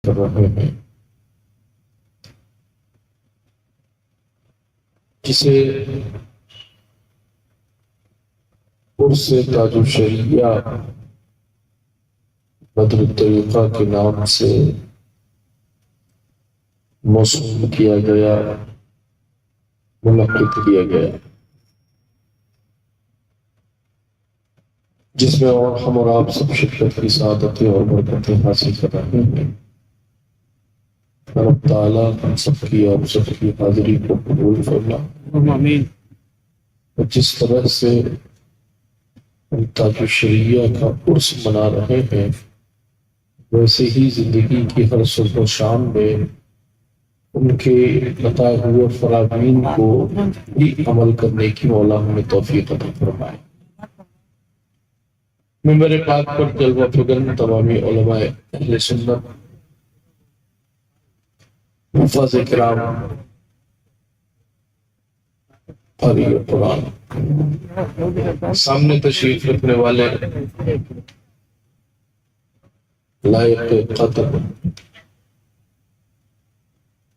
کر رہے ہیں، جسے عرس تاج الشریعہ بدر الطریقہ کے نام سے موسوم کیا گیا، منعقد کیا گیا، جس میں اور ہم اور آپ سب شرکت کی سعادتیں اور برکتیں حاصل کر رہے ہیں۔ رب تعالیٰ ہم سب کی اور سب کی حاضری کو قبول فرما۔ آمین۔ جس طرح سے ہم تاج الشریعہ کا عرس منا رہے ہیں، ویسے ہی زندگی کی ہر صبح و شام میں ان کے بتائے ہوئے فرامین کو بھی عمل کرنے کی مولا ہمیں توفیق عطا فرمائے۔ ممبر پاک پر جلوہ فکر تمامی علماء اہل سنت، حفاظ کرام، قاری قرآن، سامنے تشریف رکھنے والے لائق قدر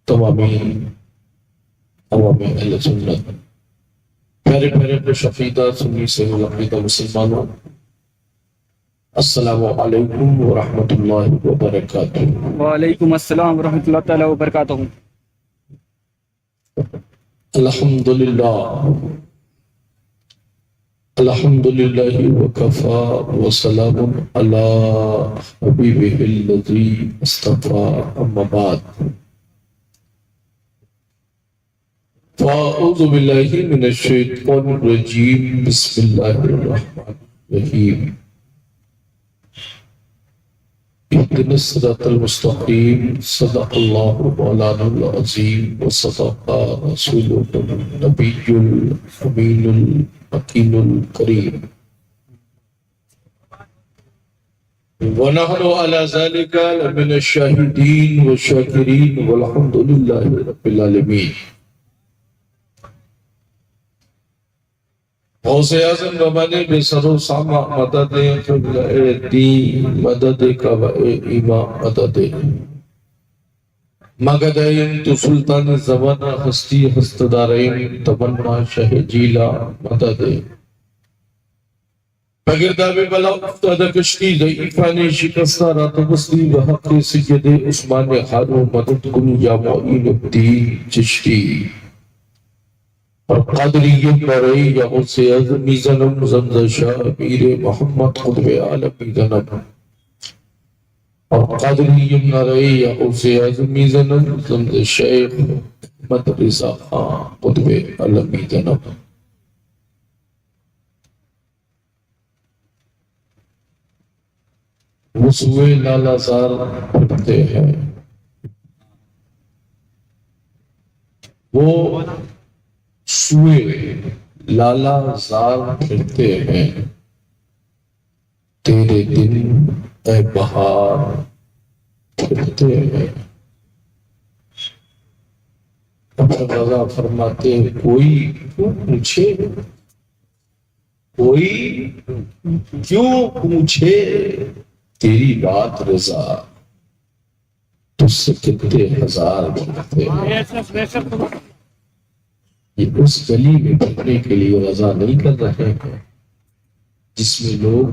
تمامی عوامی اہل سنت، پیارے پیارے خوش عقیدہ سنی سے عقیدہ مسلمانوں، السلام علیکم ورحمۃ اللہ وبرکاتہ۔ وعلیکم السلام ورحمۃ اللہ تعالیٰ وبرکاتہ۔ الحمدللہ الحمدللہ وکفا وسلام علی حبیبہ الذی اصطفیٰ، اما بعد فاعوذ باللہ من الشیطان الرجیم، بسم اللہ الرحمن الرحیم، اهدنا الصراط المستقیم، صدق اللہ مولانا العظیم وصدق رسولہ النبی الامین المکین الکریم، ونحن على ذلك لمن الشاہدین والشاکرین والحمد للہ رب العالمین۔ غوث اعظم ربانی بے سر و سامہ مدد قبلہ دین، مدد کعبہ ایمان، مدد مگدین تو سلطان زمانہ، ہستی ہستدارین تمنا شہ جیلا، مدد بگرداب بلا افتاد کشتی ضعیفان شکستہ رات بستی بحق سید عثمان خانو، مدد کن یا معین الدین چشتی، اور قادریت برئی یا غوث اعظمی زنم زمزہ شاہ میر محمد قطب عالمی زنم، اور قادریت برئی یا غوث اعظمی زنم زمزہ شیخ محمد رضا خان قطب عالمی زنم۔ وسوئے لالا زار پڑھتے ہیں، وہ سوئے لالا زار پھرتے ہیں، تیرے دن اے بہار پھرتے ہیں۔ اپنا رضا فرماتے ہیں، کوئی کیوں پوچھے، کوئی کیوں پوچھے تیری بات رضا، تجھ سے کتنے ہزار پھرتے ہیں۔ یہ اس گلی میں پھرنے کے لیے رضا نہیں کر رہے ہیں جس میں لوگ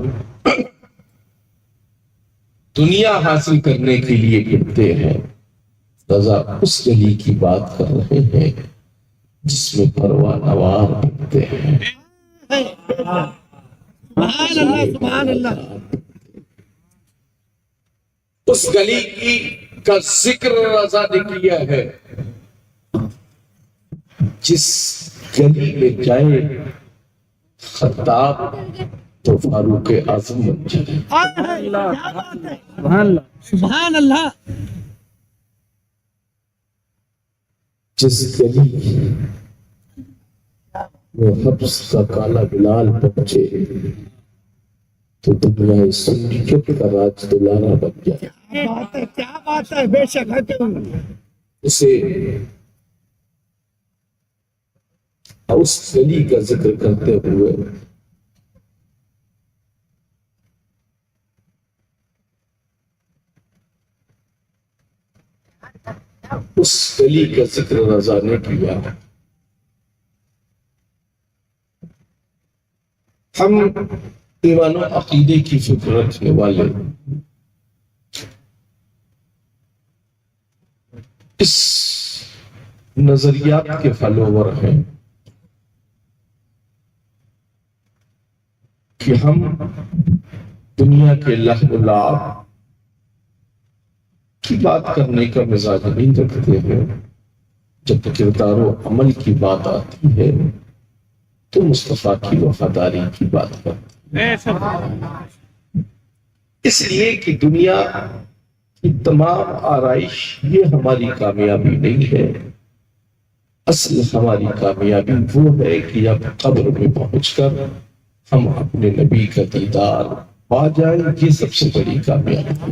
دنیا حاصل کرنے کے لیے پھرتے ہیں، رضا اس گلی کی بات کر رہے ہیں جس میں پرواہ نوار پھرتے ہیں۔ سبحان اللہ، سبحان اللہ۔ اس گلی کی کا ذکر رضا نے کیا ہے، جس گلی میں جائے خطاب تو فاروق اعظم بن جائے۔ سبحان اللہ، سبحان اللہ۔ جس گلی میں حبس کا کالا بلال پہنچے تو دنیا سنیت کا راج دلارا بن جائے۔ کیا بات ہے، بے شک ہے۔ اسے اس گلی کا ذکر کرتے ہوئے اس گلی کا ذکر رضا نے کیا. ہم ایمان و عقیدے کی فکر رکھنے والے اس نظریات کے فالوور ہیں کہ ہم دنیا کے لہو و لعب کی بات کرنے کا مزاج نہیں رکھتے ہیں. جب کردار و عمل کی بات آتی ہے تو مصطفیٰ کی وفاداری کی بات کرتے ہیں. اس لیے کہ دنیا کی تمام آرائش یہ ہماری کامیابی نہیں ہے. اصل ہماری کامیابی وہ ہے کہ اب قبر میں پہنچ کر ہم اپنے نبی کا دیدار پا جائیں. یہ سب سے بڑی کامیابی ہے.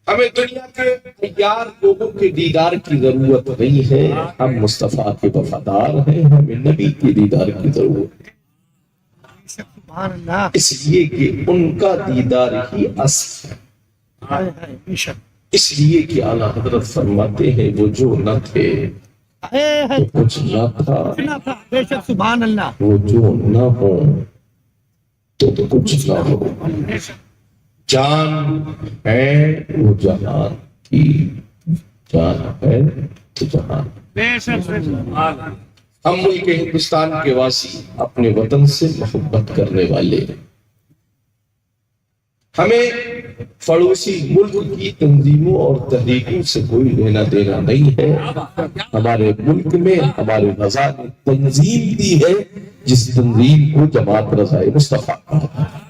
ہمیں دنیا کے تیار لوگوں کے دیدار کی ضرورت نہیں ہے. ہم مصطفیٰ کے وفادار ہیں. ہمیں نبی کے دیدار کی ضرورت ہے. اس لیے کہ ان کا دیدار ہی اصل ہے. اس لیے کہ اعلیٰ حضرت فرماتے ہیں وہ جو نہ تھے تو کچھ نہ تھا, سبحان اللہ. وہ جو نہ ہو تو کچھ نہ ہو. جان ہے وہ جہان کی, جان ہے تو جہان. ہم ملک ہندوستان کے واسی اپنے وطن سے محبت کرنے والے. ہمیں پڑوسی ملک کی تنظیموں اور تحریکوں سے کوئی لینا دینا نہیں ہے. ہمارے ملک میں ہمارے رضا نے تنظیم دی ہے جس تنظیم کو جماعت رضائے مصطفیٰ کہا ہے.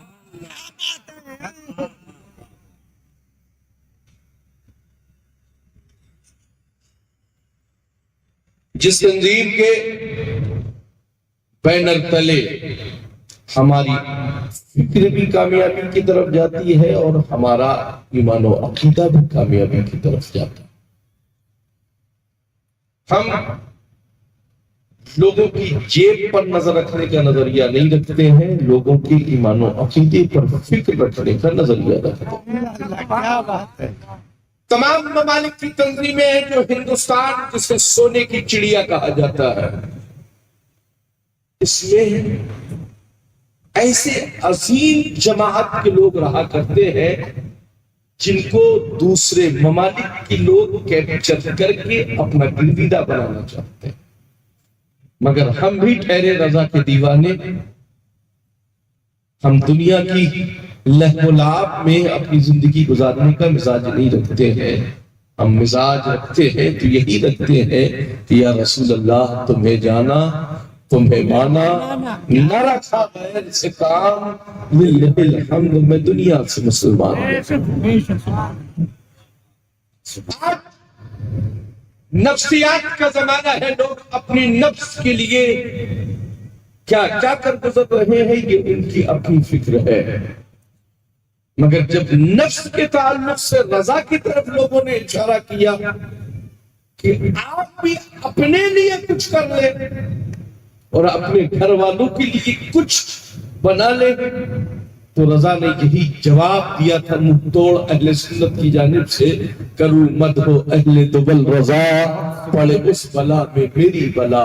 جس تنظیم کے بینر تلے ہماری فکر بھی کامیابی کی طرف جاتی ہے اور ہمارا ایمان و عقیدہ بھی کامیابی کی طرف جاتا ہے. ہم لوگوں کی جیب پر نظر رکھنے کا نظریہ نہیں رکھتے ہیں, لوگوں کی ایمان و عقیدے پر فکر رکھنے کا نظریہ رکھتے ہیں. تمام ممالک کی تنظیمیں ہیں جو ہندوستان جسے سونے کی چڑیا کہا جاتا ہے, اس میں ایسے عظیم جماعت کے لوگ رہا کرتے ہیں جن کو دوسرے ممالک کے لوگ کیپچر کر کے اپنا گرویدہ بنانا چاہتے ہیں. مگر ہم بھی ٹھہرے رضا کے دیوانے. ہم دنیا کی لہو و لعب میں اپنی زندگی گزارنے کا مزاج نہیں رکھتے ہیں. ہم مزاج رکھتے ہیں تو یہی رکھتے ہیں کہ یا رسول اللہ تمہیں جانا, تمہیں مانا, نہ رکھا غیر سے کام, للہ الحمد میں دنیا سے مسلمان ہوں. نفسیات کا زمانہ ہے. لوگ اپنی نفس کے لیے کیا کیا کر گزر رہے ہیں یہ ان کی اپنی فکر ہے. مگر جب نفس کے تعلق سے رضا کی طرف لوگوں نے اشارہ کیا کہ آپ بھی اپنے لیے کچھ کر لیں اور اپنے گھر والوں کے لیے کچھ بنا لیں, تو رضا نے یہی جواب دیا تھا منہ توڑ اہل سنت کی جانب سے, کرو مدح اہل دبل رضا, پڑے اس بلا میں میری بلا,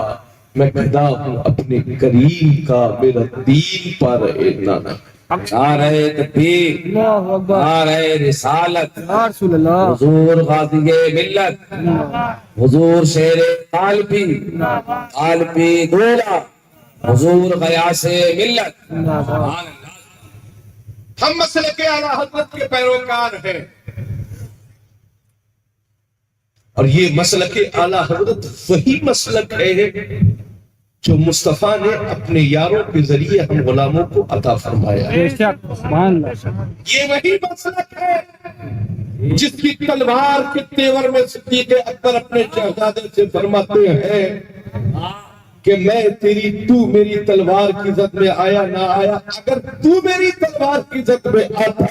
میں پیدا ہوں اپنے کریم کا, میرا دین پر نانا. نعرہ تکبیر, نعرہ رسالت, حضور غازی ملت, حضور شیر قالبی, قالبی گولا, حضور غیاث ملت. ہم مسلک اعلیٰ حضرت کے پیروکار ہیں اور یہ مسلک اعلیٰ حضرت وہی مسلک ہے جو مصطفیٰ نے اپنے یاروں کے ذریعے ہم غلاموں کو عطا فرمایا. یہ وہی مسلک ہے جس کی تلوار کے تیور میں صدیق اکبر اپنے شہزادے سے فرماتے ہیں کہ میں تو میری تلوار کی زد میں آیا نہ آیا, اگر تو میری تلوار کی زد میں آتا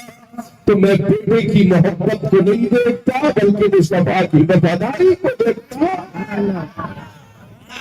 تو میں بیٹے کی محبت کو نہیں دیکھتا بلکہ مصطفیٰ کی وفاداری کو دیکھتا.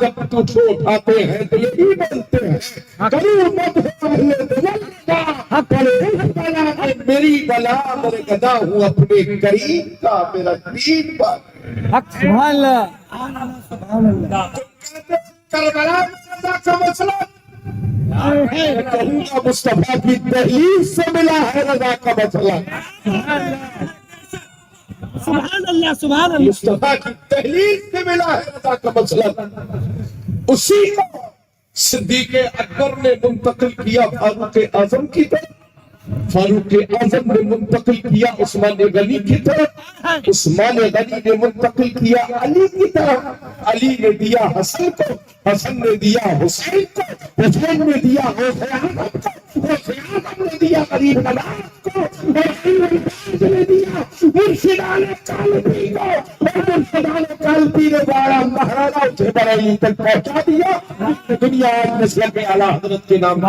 جب تجھے اٹھاتے ہیں تو یہی بولتے ہیں کرو مت اہل دولت بلا میری بلا میرے گدا ہوں اپنے کریم کا میرا دین بات سبحان اللہ سبحان اللہ کربلا میں رضا کا مسئلہ میں کہوں گا مصطفیٰ کی دہلیز سے ملا ہے رضا کا مسئلہ سبحان اللہ سبحان اللہ مصطفیٰ کی تحلیل سے ملا ہے رضا کا مسئلہ اسی کو صدیق اکبر نے منتقل کیا فاروق اعظم کی طرف فاروق اعظم نے منتقل کیا عثمان غنی کی طرف عثمان غنی نے منتقل کیا علی کی طرف علی نے دیا حسن کو حسن نے دیا حسین کو حسین نے دیا حسین کو حسین نے دیا غریب نواز کو اور نے دیا مرشدان قلبی کو اور مرشدان قلبی نے بارہ مہاراجا اسے بریلی تک پہنچا دیا دنیا آج مسلک اعلیٰ حضرت کے نام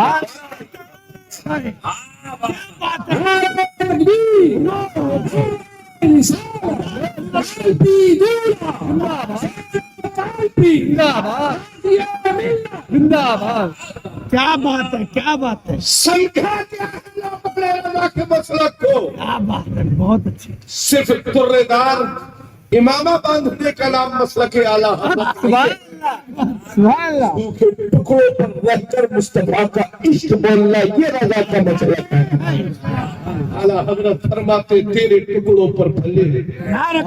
کیا بات ہے کیا بات ہے سمجھا کیا ہے لوگ اپنے رضا کے مسلک کو کیا بات ہے بہت اچھی صرف ترے دار امامہ باندھنے کا نام مسلک اعلیٰ حضرت سبحان اللہ کے ٹکڑوں پر رہ کر مصطفیٰ کا عشق بولنا یہ رضا کا مسلک ہے اعلیٰ حضرت فرماتے تیرے ٹکڑوں پر پھلے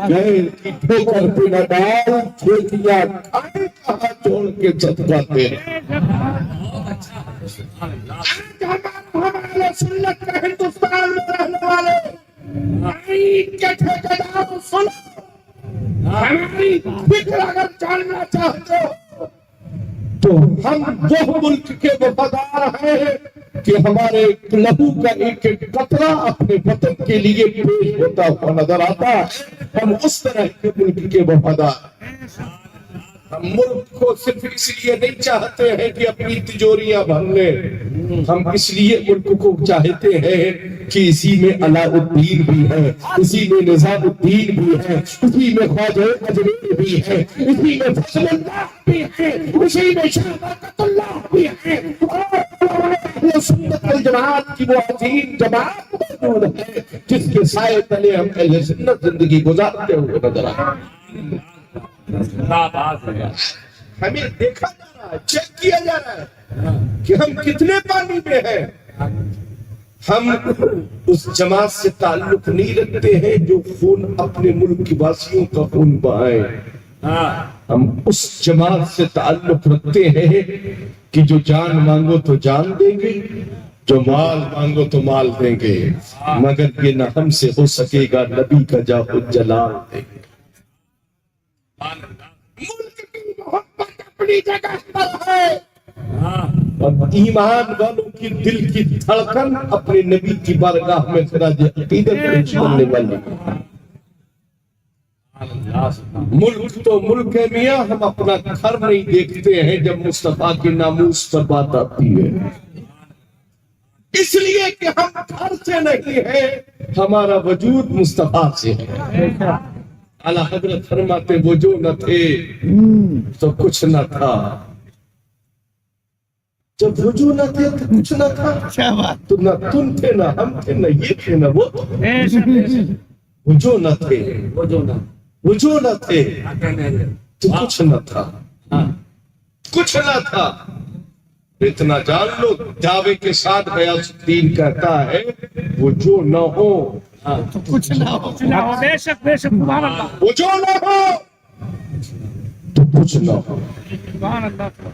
غیر کی ٹھوکر پہ نہ ڈال کھیتیاں کھائے کہاں چھوڑ کے صدقہ تیرے ہمارے سنت کا ہندوستان میں رہنے والے عید کے ٹھیکیدار سنو ہماری فکر اگر جاننا چاہتے ہو تو ہم وہ ملک کے وفادار ہیں کہ ہمارے لہو کا ایک ایک قطرہ اپنے وطن کے لیے پیش ہوتا ہوا نظر آتا ہے ہم اس طرح کے ملک کے وفادار ہیں ہم ملک کو صرف اس لیے نہیں چاہتے ہیں کہ اپنی تجوریاں بھر لیں ہم اس لیے ملک کو چاہتے ہیں کہ اسی میں علاء الدین بھی ہے اسی میں نظام الدین بھی ہے اسی میں خواجہ اجمیری بھی ہے اسی میں فضل اللہ بھی ہے اسی میں شاہ برکت اللہ بھی ہے اور سنت والجماعت کی وہ عظیم جماعت موجود ہے جس کے سائے تلے ہم اہل سنت زندگی گزارتے ہوئے نظر آتے ہمیں دیکھا جا رہا ہے چیک کیا جا رہا ہے کہ ہم کتنے پانی میں ہیں ہم اس جماعت سے تعلق نہیں رکھتے ہیں جو خون اپنے ملک کی واسیوں کا خون بہائے ہم اس جماعت سے تعلق رکھتے ہیں کہ جو جان مانگو تو جان دیں گے جو مال مانگو تو مال دیں گے مگر یہ نہ ہم سے ہو سکے گا نبی کا جاہ جلال دیں گے ملک کی محبت اپنی جگہ پر ہے اور ایمان والوں کی دل کی دھڑکن اپنے نبی کی بارگاہ میں خراج عقیدت پیش کرنے والی ملک تو ملک ہے میاں ہم اپنا گھر نہیں دیکھتے ہیں جب مصطفیٰ کے ناموس پر بات آتی ہے اس لیے کہ ہم گھر سے نہیں ہیں ہمارا وجود مصطفیٰ سے ہے اعلیٰ حضرت فرماتے وہ جو نہ تھے تو کچھ نہ تھا جب وہ جو نہ تھے تو کچھ نہ تھا تو نہ تم تھے نہ ہم تھے نہ یہ تھے نہ وہ وہ جو نہ تھے وہ جو نہ تھے تو کچھ نہ تھا کچھ نہ تھا اتنا جان لو دعوے کے ساتھ غیاث الدین کہتا ہے وہ جو نہ ہو تو کچھ نہ ہو بے شک سبحان اللہ وہ جو نہ ہو تو کچھ نہ ہو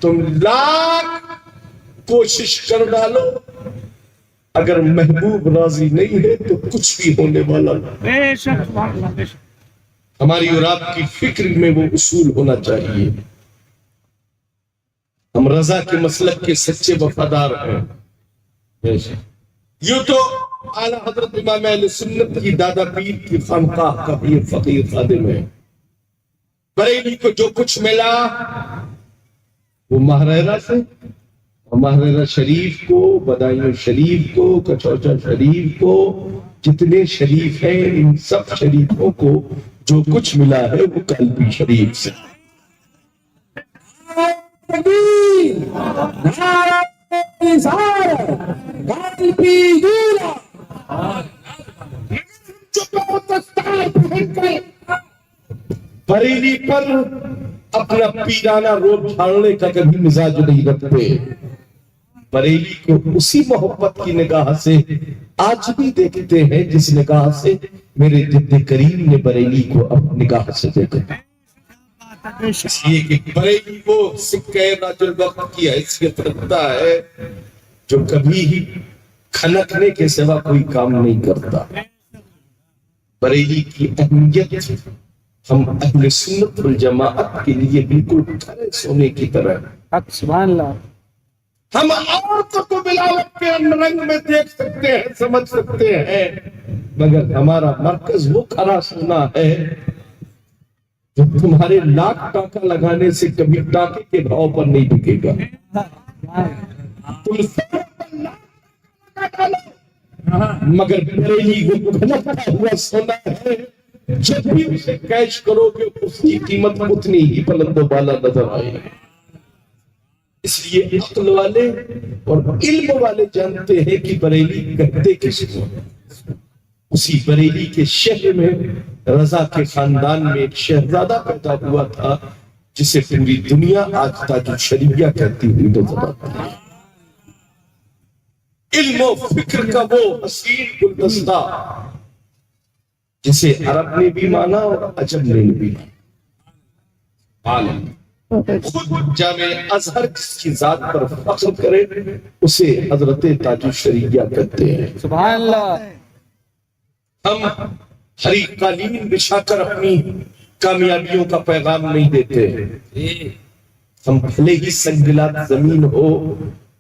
تم لاکھ کوشش کر ڈالو اگر محبوب راضی نہیں ہے تو کچھ بھی ہونے والا بے شک سبحان اللہ بے شک ہماری اور آپ کی فکر میں وہ اصول ہونا چاہیے ہم رضا کے مسلک کے سچے وفادار ہیں یوں تو اعلیٰ حضرت امام اہل سنت کی دادا پیر کی خانقاہ کا بھی فقیر خادم ہے بریلی کو جو کچھ ملا وہ مہریرہ سے مہریرہ شریف کو بدایوں شریف کو کچوچا شریف کو جتنے شریف ہیں ان سب شریفوں کو جو کچھ ملا ہے وہ قلبی شریف سے. بریلی پر اپنا پیرانہ روب جھاڑنے کا کبھی مزاج نہیں رکھتے. بریلی کو اسی محبت کی نگاہ سے آج بھی دیکھتے ہیں جس نگاہ سے میرے جد کریم نے بریلی کو اپنی نگاہ سے دیکھا. اس لیے کہ بریلی وہ سکہ راج الوقت کی حیثیت رکھتا ہے جو کبھی ہی کھنکنے کے سوا کوئی کام نہیں کرتا. بریلی کی اہمیت ہم اہل سنت والجماعت کے لیے بالکل کھڑے سونے کی طرح. سبحان اللہ. ہم عورتوں کو بلاوٹ کے رنگ میں دیکھ سکتے ہیں سمجھ سکتے ہیں مگر ہمارا مرکز وہ کھڑا سونا ہے جو تمہارے لاکھ ٹاکا لگانے سے کبھی ٹاکے کے بھاؤ پر نہیں بکے گا. تم سب پر لاکھ ٹاکا ڈالو مگر بریلی وہ کھنکتا ہوا سونا ہے جب بھی اسے کیش کرو گے اس کی قیمت اتنی ہی بلند و بالا نظر آئے گی. اس لیے عقل والے اور علم والے جانتے ہیں کہ بریلی کہتے کس کو. اسی بریلی کے شہر میں رضا کے خاندان میں ایک شہزادہ پیدا ہوا تھا جسے پوری دنیا آج تاج الشریعہ کہتی ہوئی نظر آتی ہے. علم و فکر کا وہ حسین گلدستہ جسے عرب نے بھی مانا اور عجم نے بھی مانا. خود جامع ازہر جس کی ذات پر فخر کرے اسے حضرت تاج الشریعہ کہتے ہیں. سبحان اللہ. ہم ہری قالین بچھا کر اپنی کامیابیوں کا پیغام نہیں دیتے. ہم بھلے ہی سنگلات زمین ہو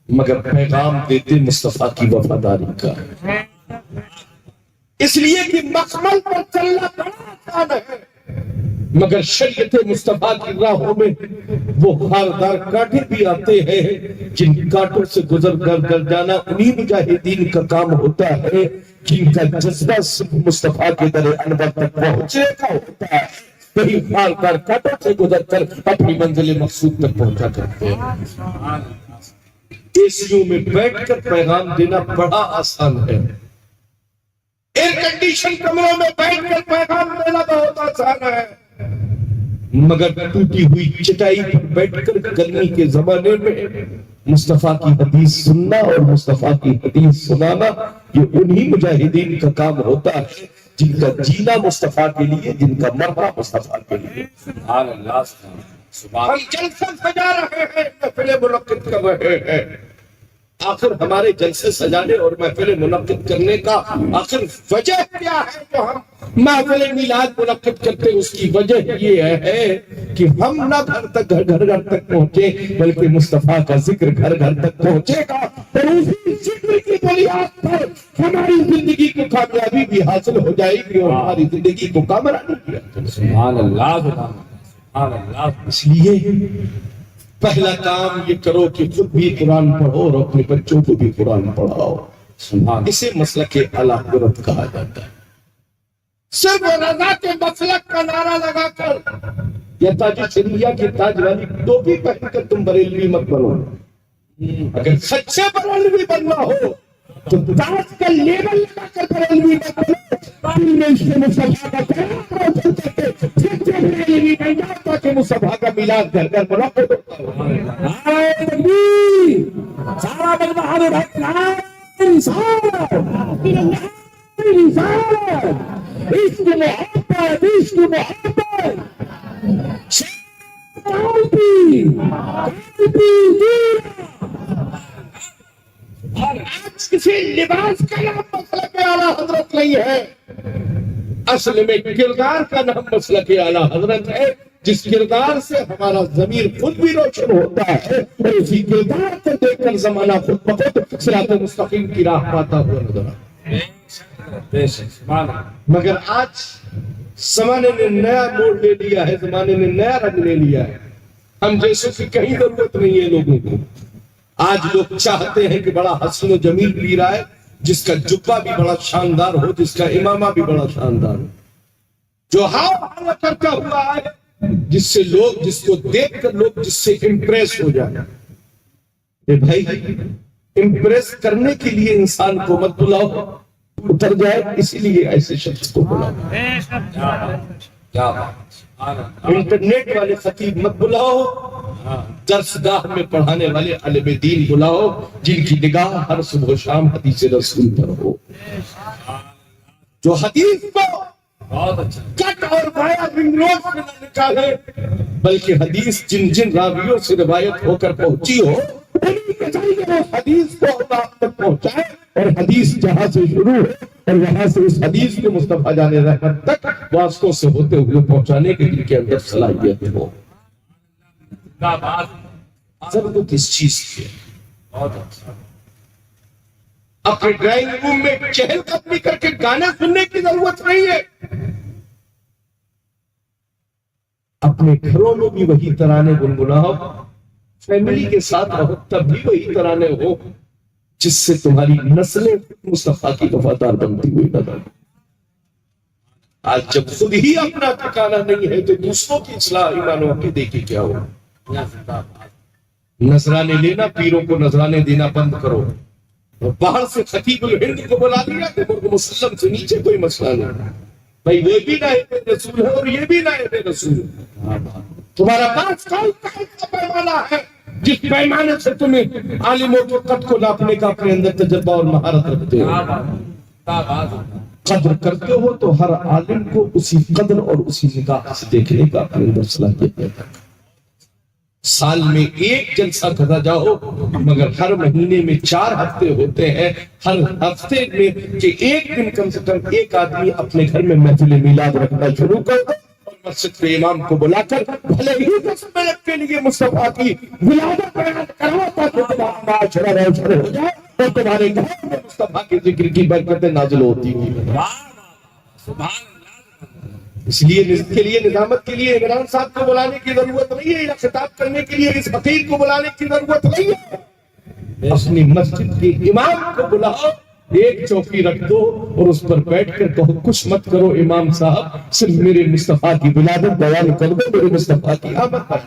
مگر پیغام دیتے مصطفیٰ کی وفاداری کا. اس لیے کہ مخمل پر چلنا بڑا آسان ہے مگر شریعت مصطفیٰ کی راہوں میں وہ خاردار کانٹے بھی آتے ہیں جن کانٹوں سے گزر کر جانا انہی مجاہدین کا کام ہوتا ہے جن کا جذبہ صرف مصطفیٰ کے در انور تک پہنچنے کا ہوتا ہے. وہی خاردار کانٹوں سے گزر کر اپنی منزل مقصود تک پہنچا کرتے ہیں. ایسیوں میں بیٹھ کر پیغام دینا بڑا آسان ہے. ایئر کنڈیشن کمروں میں بیٹھ کر پیغام دینا بہت آسان ہے مگر ٹوٹی ہوئی چٹائی پر بیٹھ کر گرمی کے زمانے میں مصطفیٰ کی حدیث سننا اور مصطفیٰ کی حدیث سنانا یہ انہی مجاہدین کا کام ہوتا ہے جن کا جینا مصطفیٰ کے لیے جن کا مرنا مصطفیٰ کے لیے. سبحان اللہ. ہم جلسہ سجا رہے ہیں محفلیں منعقد کر رہے ہیں. آخر ہمارے جلسے سجانے اور محفل منعقد کرنے کا آخر وجہ کیا ہے جو ہم محفل میلاد منعقد کرتے اس کی وجہ یہ ہے کہ ہم نہ گھر تک پہنچے بلکہ مصطفیٰ کا ذکر گھر تک پہنچے گا اور اسی ذکر کی بنیاد پر ہماری زندگی کو کامیابی بھی حاصل ہو جائے گی اور ہماری زندگی کو کامرانی بھی حاصل. سبحان اللہ. سبحان اللہ. اس لیے پہلا کام یہ کرو کہ خود بھی قرآن پڑھو اور اپنے بچوں کو بھی قرآن پڑھاؤ. اسے مسلک اعلی حضرت کہا جاتا ہے. صرف رضا کے مسلک کا نعرہ لگا کر یا تاج الشریعہ کی تاج والی ٹوپی پہن کر تم بریلوی مت بنو. اگر سچے بریلوی بننا ہو تو تاج کا لیبل لگا کر بریلوی مت بنو. مصطفیٰ کا کہ مصطفیٰ کا میلاد گھر گھر منعقد ہوتا ہے. آج کسی لباس کا نام مسلک اعلیٰ حضرت نہیں ہے. اصل میں کردار کا نام مسلک اعلیٰ حضرت ہے جس کردار سے ہمارا ضمیر خود بھی روشن ہوتا ہے اور اسی کردار کو دیکھ کر زمانہ خود بخود صراط مستقیم کی راہ پاتا ہوا نظر آتا ہے. مگر آج زمانے نے نیا موڑ لے لیا ہے, زمانے نے نیا رنگ لے لیا ہے. ہم جیسوں کی کہیں ضرورت نہیں ہے لوگوں کو. آج لوگ چاہتے ہیں کہ بڑا حسن و جمیل پی رہا ہے, جس کا جبہ بھی بڑا شاندار ہو، جس کا امامہ بھی بڑا شاندار ہو، جو ہاں کرتا ہوا ہے، جس سے لوگ، جس کو دیکھ کر لوگ جس سے امپریس ہو جائیں۔ اے بھائی، امپریس کرنے کے لیے انسان کو مت بلاؤ، اتر جائے، اسی لیے ایسے شخص کو بلاؤ۔ بے شک کیا بات، سبحان اللہ، انٹرنیٹ والے خطیب مت بلاؤ، درس گاہ میں پڑھانے والے عالم دین بلاؤ، جن کی نگاہ ہر صبح و شام حدیث رسول پر ہو، جو حدیث کو بہت اچھا، کٹ اور بایا رنگ روڈ سے نہ نکالے، بلکہ حدیث جن جن راویوں سے روایت ہو کر پہنچی ہو، انہیں کے ذریعے وہ حدیث کو آپ تک پہنچائے، اور حدیث جہاں سے شروع ہے اور وہاں سے اس حدیث کے مصطفیٰ جان رحمت تک واسطوں سے ہوتے ہوئے پہنچانے کے جن کے اندر صلاحیت ہو۔ کیا بات، ضرورت اس چیز کی ہے۔ بہت اچھا، اپنے ڈرائنگ روم میں چہل قدمی کر کے گانا سننے کی ضرورت نہیں ہے، اپنے گھروں میں بھی وہی ترانے گنگناؤ، فیملی کے ساتھ رہو تب بھی وہی ترانے ہو، جس سے تمہاری نسلیں مصطفیٰ کی وفادار بنتی ہوئی نظر۔ آج جب خود ہی اپنا ٹھکانا نہیں ہے تو دوسروں کی اصلاح ایمان و عقیدے کی کیا ہو؟ نذرانے لینا، پیروں کو نذرانے دینا بند کرو، اور باہر سے خطیب الہند کو بلا لیا کہ مسلم سے نیچے کوئی مسئلہ نہیں، بھائی وہ بھی نائب رسول ہے اور یہ بھی نائب رسول ہے۔ تمہارا پاس کون کا پیمانہ ہے جس پیمانے سے تمہیں عالموں کے قد کو ناپنے کا اپنے اندر تجربہ اور مہارت رکھتے ہو؟ قدر کرتے ہو تو ہر عالم کو اسی قدر اور اسی نگاہ سے دیکھنے کا اپنے اندر صلاحیت پیدا کر۔ سال میں ایک جلسہ کرا جاؤ، مگر ہر مہینے میں 4 ہفتے ہوتے ہیں، ہر ہفتے میں کہ ایک دن کم سے کم ایک آدمی اپنے گھر میں محفل میلاد رکھنا شروع کر دو، اور مسجد کے امام کو بلا کر بھلے ہی 10 منٹ کے لیے مصطفیٰ کی ولادت بیان کرو تاکہ تمہارا معاشرہ روشن ہو جائے اور تمہارے گھر میں مصطفیٰ کے ذکر کی برکتیں نازل ہوتی ہیں۔ اس لیے اس کے لیے نظامت کے لیے عمران صاحب کو بلانے کی ضرورت نہیں ہے، یا خطاب کرنے کے لیے اس فقیر کو بلانے کی ضرورت نہیں ہے، اپنی مسجد کے امام کو بلاؤ، ایک چوکی رکھ دو اور اس پر بیٹھ کر کہو کچھ مت کرو امام صاحب، صرف میرے مصطفیٰ کی ولادت بیان کر دو، میرے مصطفیٰ کی آمد پر۔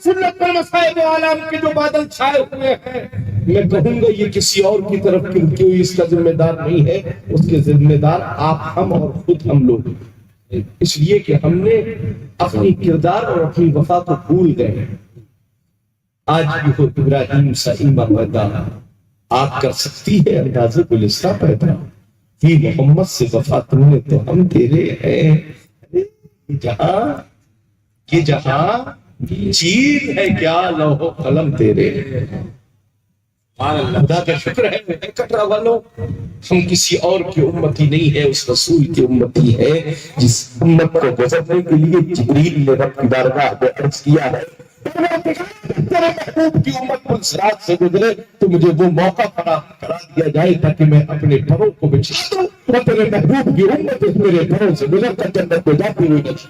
سنت پر مسائل عالم کے جو بادل چھائے ہوئے ہیں، میں کہوں گا یہ کسی اور کی طرف کوئی اس کا ذمہ دار نہیں ہے، اس کے ذمہ دار آپ، ہم اور خود ہم لوگ، اس لیے کہ ہم نے اپنی کردار اور اپنی وفا کو بھول گئے۔ آج بھی ہو ابراہیم سا ایمان پیدا، آپ کر سکتی ہے اندازے گلستہ پیدا، یہ محمد سے وفا تم نے تو ہم تیرے ہیں، یہ جہاں چیز ہے کیا لوح و قلم تیرے۔ خدا کا شکر ہے کٹرا والوں، ہم کسی اور کی امتی نہیں ہے، اس رسول کی امتی ہے جس امت کو گزرنے کے لیے جبریل نے رب کی بارگاہ میں عرض کیا ہے تیرے محبوب کی امت منصرات سے گزرے تو مجھے وہ موقع فراہم کرا دیا جائے تاکہ میں اپنے پروں کو بچھا دوں اور تیرے محبوب کی امت میرے پروں سے گزر کر جنت میں جاتی ہوئی نشی۔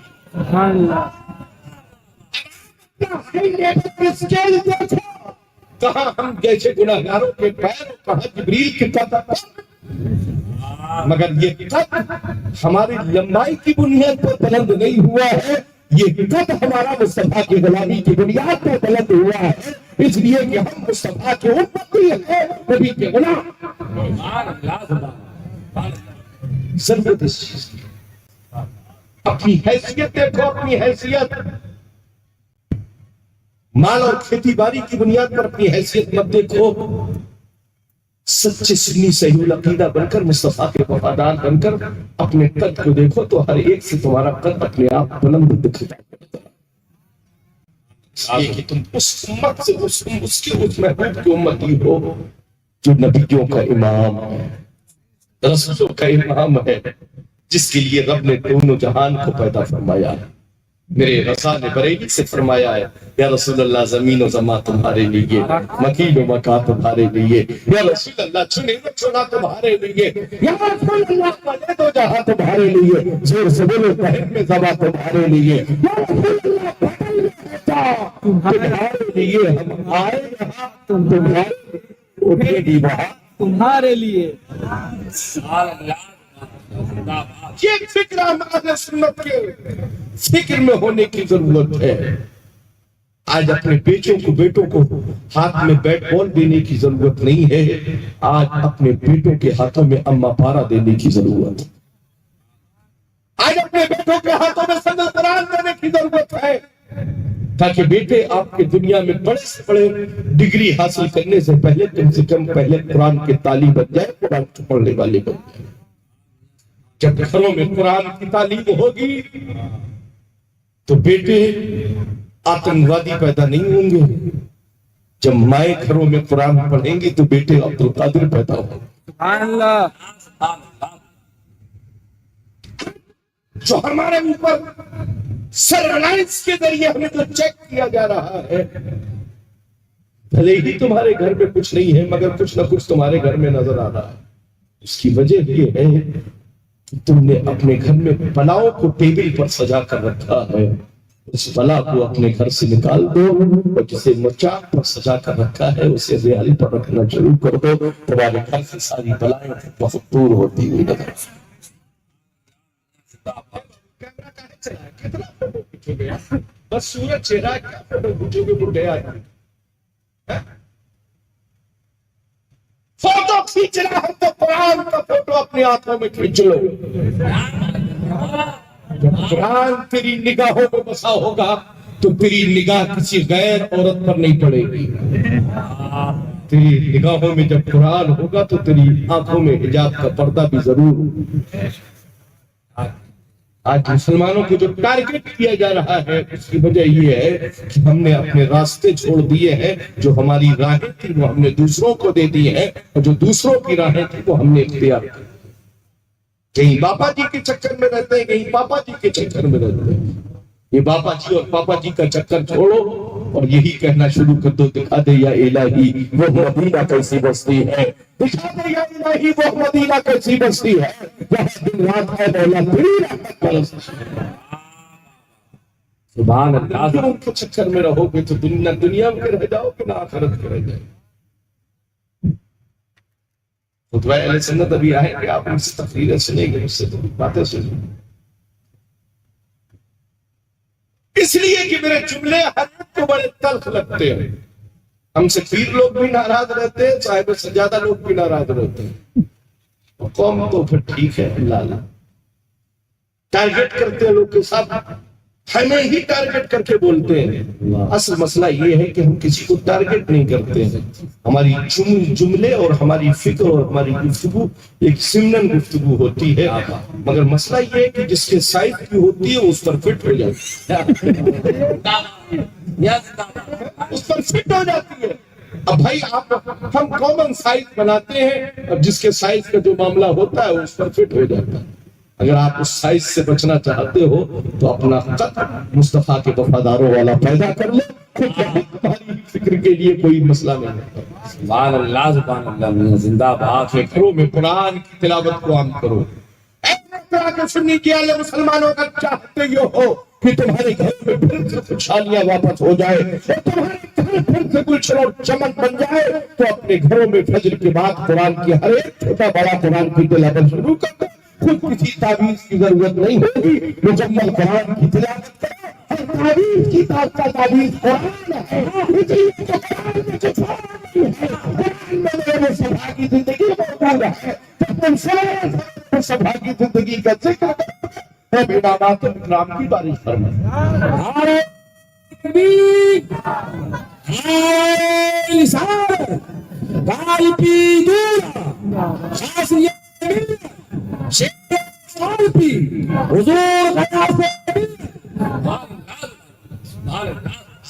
کہاں ہم جیسے گناہگاروں کے پیر، کہاں جبریل کے قدم، مگر یہ قد ہماری لمبائی کی بنیاد پر بلند نہیں ہوا ہے، یہ قد ہمارا مصطفیٰ کی غلامی کی بنیاد پر بلند ہوا ہے، اس لیے کہ ہم مصطفیٰ کے امتی ہیں، نبی کے غلام۔ ضرورت اس چیز کی، اپنی حیثیت دیکھو، اپنی حیثیت مال اور کھیتی باڑی کی بنیاد پر اپنی حیثیت مت دیکھو، سچے سنی صحیح العقیدہ بن کر، مصطفیٰ کے وفادار بن کر اپنے قد کو دیکھو تو ہر ایک سے تمہارا قد اپنے آپ بلند دکھتا ہے، کہ تم اس امت سے اس محبوب کی امتی ہو جو نبیوں کا امام ہے، رسولوں کا امام ہے، جس کے لیے رب نے دونوں جہان کو پیدا فرمایا ہے۔ میرے رسا نے بریلی سے فرمایا ہے یا رسول اللہ زمین و زمان تمہارے لیے، مکین و مکان تمہارے لیے، یا رسول اللہ چنے و چنا تمہارے لیے، یا رسول اللہ پلے دو جہاں تمہارے لیے، زور سے بولو پہن میں زبا تمہارے لیے، یا رسول اللہ بدل میں بیٹا تمہارے لیے، ہم آئے یہاں تمہارے لیے، اٹھے گی وہاں تمہارے لیے. یہ فکر ہمارے سنت کے فکر میں ہونے کی ضرورت ہے. آج اپنے بیٹوں کو ہاتھ میں بیٹ بال دینے کی ضرورت نہیں ہے، آج اپنے بیٹوں کے ہاتھوں میں اما پارا دینے کی ضرورت ہے. آج اپنے بیٹوں کے ہاتھوں میں صدر قرآن دینے کی ضرورت ہے، تاکہ بیٹے آپ کے دنیا میں بڑے سے بڑے ڈگری حاصل کرنے سے پہلے کم سے کم پہلے قرآن کے تعلیم بن جائے، قرآن کے پڑھنے والے بن جائے. جب گھروں میں قرآن کی تعلیم ہوگی تو بیٹے آتنکوادی پیدا نہیں ہوں گے. جب مائیں گھروں میں قرآن پڑھیں گی تو بیٹے عبد القادر پیدا ہوں گے. سبحان اللہ. جو ہمارے اوپر سرویلنس کے ذریعے ہمیں جو چیک کیا جا رہا ہے، بھلے ہی تمہارے گھر میں کچھ نہیں ہے مگر کچھ نہ کچھ تمہارے گھر میں نظر آ رہا ہے. اس کی وجہ یہ ہے کہ تم نے اپنے گھر میں پلاؤ کو ٹیبل پر سجا کر رکھا ہے. اس بلا کو اپنے گھر سے نکال دو اور جسے مچاک پر سجا کر رکھا ہے اسے ریالی پر رکھنا شروع کر دو. تمہارے گھر سے ساری بلائیں بہت دور ہوتی ہوئی نظر. بس سورج چہرہ کیا فوٹو کھینچو گے بڈھے آدمی. فوٹو کھینچنا ہے تو قرآن کا فوٹو اپنے ہاتھوں میں کھینچ لو. جب قرآن تیری نگاہوں میں بسا ہوگا تو تیری نگاہ کسی غیر عورت پر نہیں پڑے گی. تیری نگاہوں میں جب قرآن ہوگا تو تیری آنکھوں میں حجاب کا پردہ بھی ضرور. آج مسلمانوں کو جو ٹارگٹ کیا جا رہا ہے اس کی وجہ یہ ہے کہ ہم نے اپنے راستے چھوڑ دیے ہیں. جو ہماری راہیں تھی وہ ہم نے دوسروں کو دے دی ہیں اور جو دوسروں کی راہیں تھی وہ ہم نے اختیار کی. کہیں بابا جی کے چکر میں رہتے ہیں، کہیں پاپا جی کے چکر میں رہتے ہیں. یہ بابا جی اور پاپا جی کا چکر چھوڑو اور یہی کہنا شروع کر دو، دکھا دے یا الہی وہ مدینہ کیسی بستی ہے، دکھا دے یا الہی وہ مدینہ کیسی بستی ہے جہاں دن رات ہے مولا تیری رحمت برستی. سبحان اللہ. ان کے چکر میں رہو گے تو دنیا میں رہ جاؤ گے نہ آخرت میں رہ جائے. خطبہ اہل سنت ابھی آئیں گے، آپ ان سے تقریریں سنیں گے، اس سے تو باتیں سنیں گے. اس لیے کہ میرے جملے ہر ایک کو بڑے تلخ لگتے ہیں. ہم سے پیر لوگ بھی ناراض رہتے ہیں، صاحب سجادہ لوگ بھی ناراض رہتے ہیں. قوم تو پھر ٹھیک ہے، اللہ ٹارگٹ کرتے ہیں لوگ کے ساتھ، ہمیں ہی ٹارگٹ کر کے بولتے ہیں. اصل مسئلہ یہ ہے کہ ہم کسی کو ٹارگٹ نہیں کرتے ہیں. ہماری جملے اور ہماری فکر اور ہماری گفتگو ایک سمنن گفتگو ہوتی ہے، مگر مسئلہ یہ ہے کہ جس کے سائز کی ہوتی ہے اس پر فٹ ہو جاتی ہے، اس پر فٹ ہو جاتی ہے. اب بھائی ہم کامن سائز بناتے ہیں اور جس کے سائز کا جو معاملہ ہوتا ہے اس پر فٹ ہو جاتا ہے. اگر آپ اس سائز سے بچنا چاہتے ہو تو اپنا قد مصطفیٰ کے وفاداروں والا پیدا کر لو، تمہاری فکر کے لیے کوئی مسئلہ نہیں ہے. سبحان اللہ. سبحان اللہ. زندہ باد. گھروں میں قرآن کی تلاوت کو عام کرو. طرح کے سنی کے والے مسلمانوں کا چاہتے یہ ہو کہ تمہارے گھر میں پھر سے خوشحالیاں واپس ہو جائے اور تمہارے گھر پھر سے گلشن اور چمن بن جائے تو اپنے گھروں میں فجر کے بعد قرآن کی ہر ایک چھوٹا بڑا قرآن کی تلاوت شروع کر دو. خود کسی تعویذ کی ضرورت نہیں ہوگی، مکمل قرآن کی تلاوت کرو. ہر تعویذ کی تعویذ قرآن ہے. قرآن میں جو قرآن میں وہ سبھا کی زندگی موجود ہے. تم سارے سبھا کی زندگی کا ذکر ہے. انعامات اکرام کی بارش فرمائے.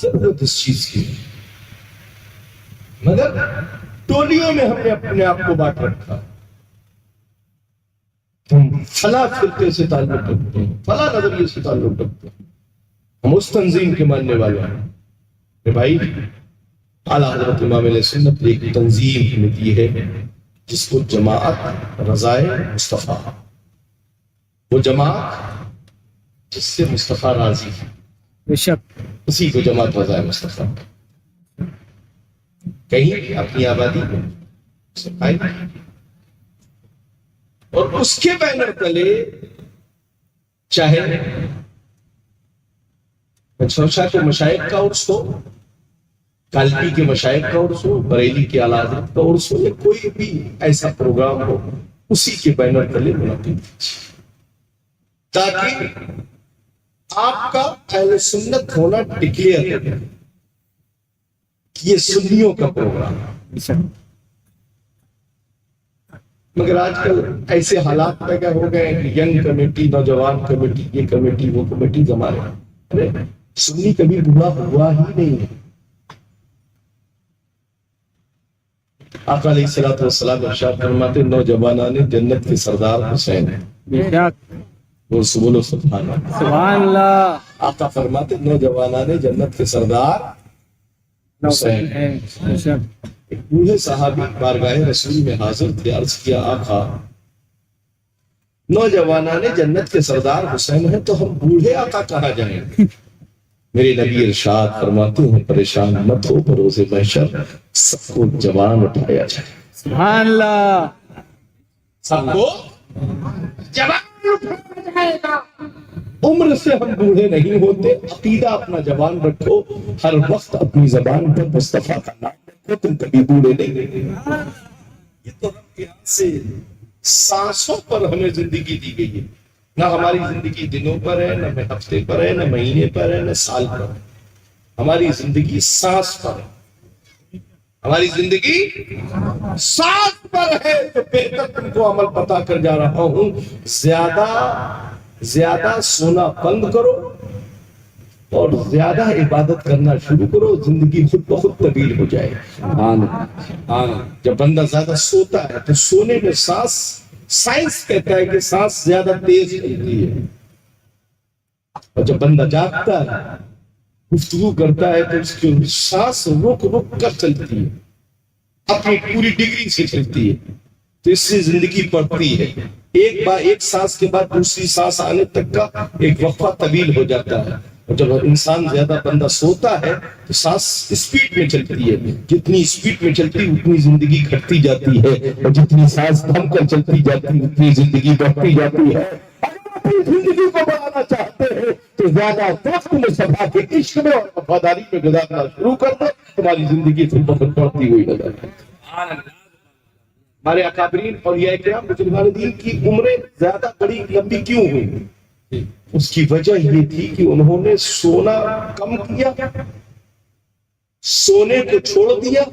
ضرورت اس چیز کی، مگر ٹولیوں میں ہم نے اپنے آپ کو بانٹ رکھا. ہم فلاں فرقے سے تعلق رکھتے ہیں، فلاں نظریے سے تعلق رکھتے ہیں. ہم اس تنظیم کے ماننے والے ہیں کہ بھائی اعلیٰ حضرت امام علیہ سنت نے ایک تنظیم ہمیں دی ہے جس کو جماعت رضائے مصطفیٰ، وہ جماعت جس سے مصطفیٰ راضی ہے، بے شک اسی کو جماعت رضائے مصطفیٰ۔ کہیں اپنی آبادی میں صفائی اور اس کے بینر تلے چاہے چھوچا کے مشائق کا عرس ہو، کالپی کے مشائق کا عرس ہو، بریلی کے اعلیٰ حضرت کا عرس ہو، یا کوئی بھی ایسا پروگرام ہو، اسی کے بینر تلے منعقد کیجیے تاکہ آپ کا اہل سنت ہونا ڈکلیئر ہو جائے کہ یہ سنیوں کا پروگرام ہے۔ بے شک مگر آج کل ایسے حالات پیدا ہو گئے کہ ینگ کمیٹی، نوجوان کمیٹی، یہ کمیٹی وہ کمیٹی جما رہے ہیں۔ ارے سنی کبھی بوڑھا ہوا ہی نہیں ہے۔ آقا علیہ الصلوۃ والسلام ارشاد فرماتے نوجوانان جنت کے سردار حسین ہیں۔ بے شک وہ بولو سبحان اللہ۔ سبحان اللہ آقا فرماتے نوجوانان جنت کے سردار حسین ہیں۔ بے شک ایک بوڑھے صحابی بارگاہ رسول میں حاضر تھے، عرض کیا آقا نوجوانان جنت کے سردار حسین ہیں تو ہم بوڑھے آقا کہاں جائیں؟ میرے نبی ارشاد فرماتے ہیں پریشان مت ہو، بروز محشر سب کو جوان اٹھایا جائے، سبحان اللہ سب کو جوان اٹھایا جائے گا۔ عمر سے ہم بوڑھے نہیں ہوتے، عقیدہ اپنا جوان رکھو، ہر وقت اپنی زبان پر مصطفیٰ کا نام رکھو، تم کبھی بوڑھے نہیں ہوگے۔ یہ تو رب کے ہاتھ سے سانسوں پر ہمیں زندگی دی گئی ہے، نہ ہماری زندگی دنوں پر ہے، نہ ہفتے پر ہے، نہ مہینے پر ہے، نہ سال پر ہے، ہماری زندگی سانس پر ہے، ہماری زندگی سانس پر ہے۔ تو بہتر تم کو عمل پتا کر جا رہا ہوں، زیادہ سونا بند کرو اور زیادہ عبادت کرنا شروع کرو، زندگی خود بخود طویل ہو جائے۔ جب بندہ زیادہ سوتا ہے تو سونے میں سائنس کہتا ہے کہ سانس زیادہ تیز چلتی ہے، اور جب بندہ جاگتا ہے گفتگو کرتا ہے تو اس کی سانس رک رک کر چلتی ہے، اپنی پوری ڈگری سے چلتی ہے، تو اس سے زندگی بڑھتی ہے۔ ایک سانس کے بعد دوسری سانس آنے تک کا ایک وقفہ طویل ہو جاتا ہے، اور جب انسان زیادہ بندہ سوتا ہے تو سانس اسپیڈ میں چلتی ہے، جتنی اسپیڈ میں چلتی ہے اتنی زندگی گھٹتی جاتی ہے، اور جتنی سانس تھم کر چلتی جاتی ہے اتنی زندگی بڑھتی جاتی ہے۔ اگر اپنی زندگی کو بڑھانا چاہتے ہیں تو زیادہ وقت مصطفیٰ کے عشق میں اور وفاداری میں گزارنا شروع کر دو، تمہاری زندگی سے بہت بڑھتی ہوئی نظر آئے۔ ہمارے اکابرین اور یہ کرام بزرگان دین کی عمریں زیادہ بڑی لمبی کیوں ہوئی؟ اس کی وجہ یہ تھی کہ انہوں نے سونا کم کیا، سونے کو چھوڑ دیا،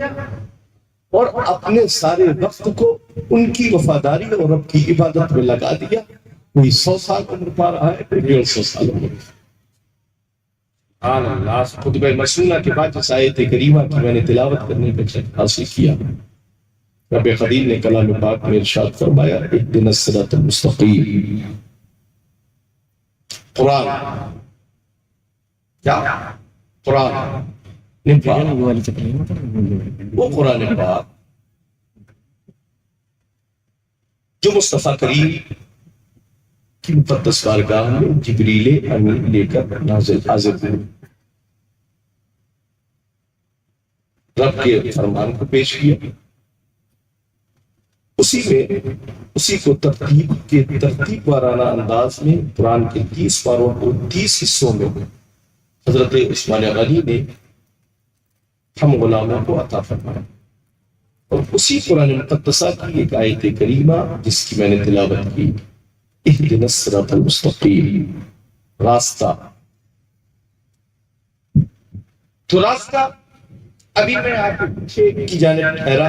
اور اپنے سارے وقت کو ان کی وفاداری اور رب کی عبادت میں لگا دیا۔ کوئی 100 سال عمر پا رہا ہے، کوئی 150 سال عمر۔ خطبہ مسنونہ کے بعد جس آیت کریمہ کی میں نے تلاوت کرنے کا شرف حاصل کیا، رب خلیل نے کلام پاک میں ارشاد فرمایا اهدنا الصراط المستقیم۔ قرآن کیا؟ قرآن پاک، وہ قرآن پاک جو مصطفیٰ کریم کی مقدس بارگاہ میں جبریل امین لے کر نازل حاضر ہوئے، رب کے فرمان کو پیش کیا، اسی کو ترتیب وارانہ انداز میں قرآن کے 30 پاروں کو 30 حصوں میں حضرت عثمان غنی نے ہم غلاموں کو عطا فرمایا، اور اسی قرآن مقدسہ کی ایک آیت کریمہ جس کی میں نے تلاوت کی، اهدنا الصراط المستقیم، راستہ۔ تو راستہ ابھی میں آپ کے پیچھے کی جانب ٹھہرا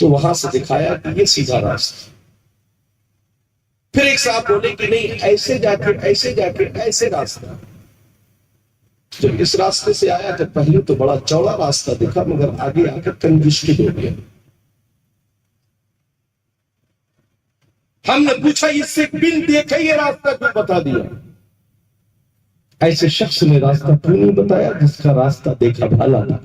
تو وہاں سے دکھایا کہ یہ سیدھا راستہ، پھر ایک صاحب بولے کہ نہیں ایسے جا کے ایسے راستہ۔ جب اس راستے سے آیا تو پہلے تو بڑا چوڑا راستہ دکھا، مگر آگے آ کر کنجسٹڈ ہو گیا۔ ہم نے پوچھا اس سے بن دیکھے یہ راستہ کیوں بتا دیا؟ ایسے شخص نے راستہ کیوں نہیں بتایا جس کا راستہ دیکھا بھالا تھا؟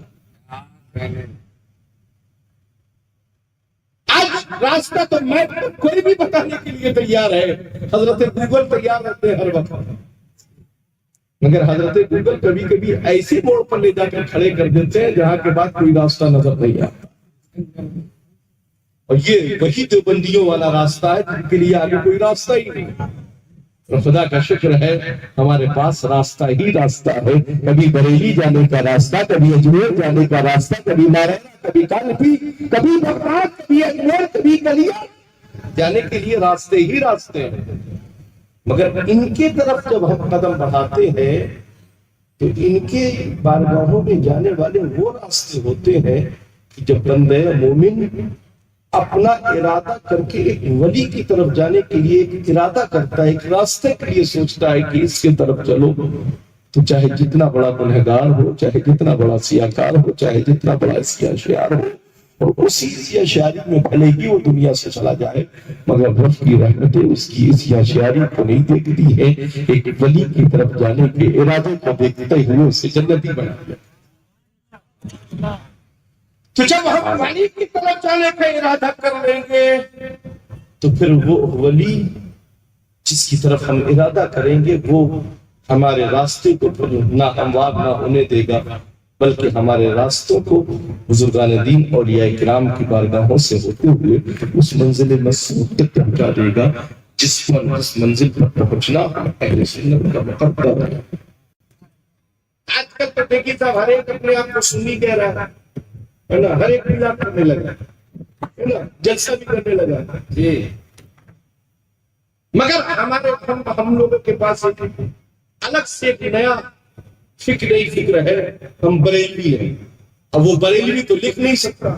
آج راستہ تو میں کوئی بھی بتانے کے لیے تیار ہے، حضرت گوگل تیار رہتے ہیں ہر وقت، مگر حضرت گوگل کبھی کبھی ایسے موڑ پر لے جا کر کھڑے کر دیتے ہیں جہاں کے بعد کوئی راستہ نظر نہیں آتا، اور یہ وہی دیوبندیوں والا راستہ ہے جن کے لیے آگے کوئی راستہ ہی نہیں۔ اور خدا کا شکر ہے ہمارے پاس راستہ ہی راستہ ہے، کبھی بریلی جانے کا راستہ، کبھی اجمیر جانے کا راستہ، کبھی نارائن، کبھی کانپی، کبھی بغداد، کبھی اجمیر، کبھی کلیا، جانے کے لیے راستے ہی راستے ہیں۔ مگر ان کی طرف جب ہم قدم بڑھاتے ہیں تو ان کے بارگاہوں میں جانے والے وہ راستے ہوتے ہیں کہ جب بندہ مومن اپنا ارادہ کر کے ایک ولی کی طرف جانے کے لیے ایک ارادہ کرتا ہے، ایک راستے کے لیے سوچتا ہے کہ اس کی طرف چلو، تو چاہے جتنا بڑا گنہگار ہو، چاہے جتنا بڑا سیاکار ہو، چاہے جتنا بڑا سیاہ شعار ہو، اور اسی سیاہ شعاری میں بھلے ہی وہ دنیا سے چلا جائے، مگر رب کی رحمتیں اس کی سیاہ شعاری کو نہیں دیکھتی ہے، ایک ولی کی طرف جانے کے ارادے کو دیکھتے ہوئے اسے جنتی بنا دیا۔ تو جب ہم ولی کی طرف جانے کا ارادہ کر لیں گے تو پھر وہ ولی جس کی طرف ہم ارادہ کریں گے وہ ہمارے راستے کو نہ ہموار نہ ہونے دے گا، بلکہ ہمارے راستوں کو بزرگان دین اولیاء کرام کی بارگاہوں سے ہوتے ہوئے اس منزل مسعود تک پہنچا دے گا جس منزل پر پہنچنا اہل سنت کا مقدر ہے۔ آج کل تو دیکھیے صاحب ہر ایک اپنے آپ کو سنی کہہ رہا ہے نا، ہر ایک مذاق کرنے لگا ہے نا، جلسہ بھی کرنے لگا جی، مگر ہم لوگوں کے پاس ایک الگ سے ایک نیا فکر ہے، ہم بریلوی ہیں۔ اب وہ بریلوی تو لکھ نہیں سکتا،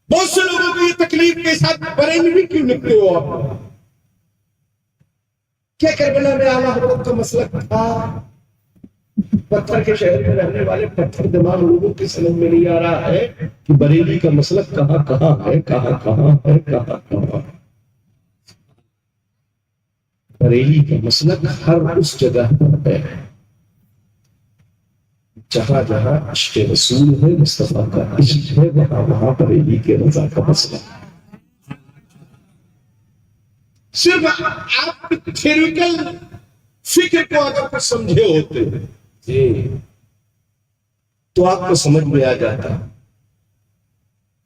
بہت سے لوگوں کو یہ تکلیف کے ساتھ بریلوی کیوں لکھتے ہو آپ؟ کیا کربلا میں اعلیٰ حضرت کا مسلک تھا؟ پتھر کے شہر میں رہنے والے پتھر دماغ لوگوں کی سمجھ میں نہیں آ رہا ہے کہ بریلی کا مسلک کہاں کہاں ہے، کہاں کہاں ہے، کہاں کہاں۔ بریلی کا مسلک ہر اس جگہ پر ہے جہاں جہاں عشق رسول ہے، مصطفیٰ کا عشق ہے، وہاں وہاں بریلی کے رضا کا مسلک۔ صرف آپ تھیوریکل فکر کو اگر کچھ سمجھے ہوتے جی تو آپ کو سمجھ میں آ جاتا۔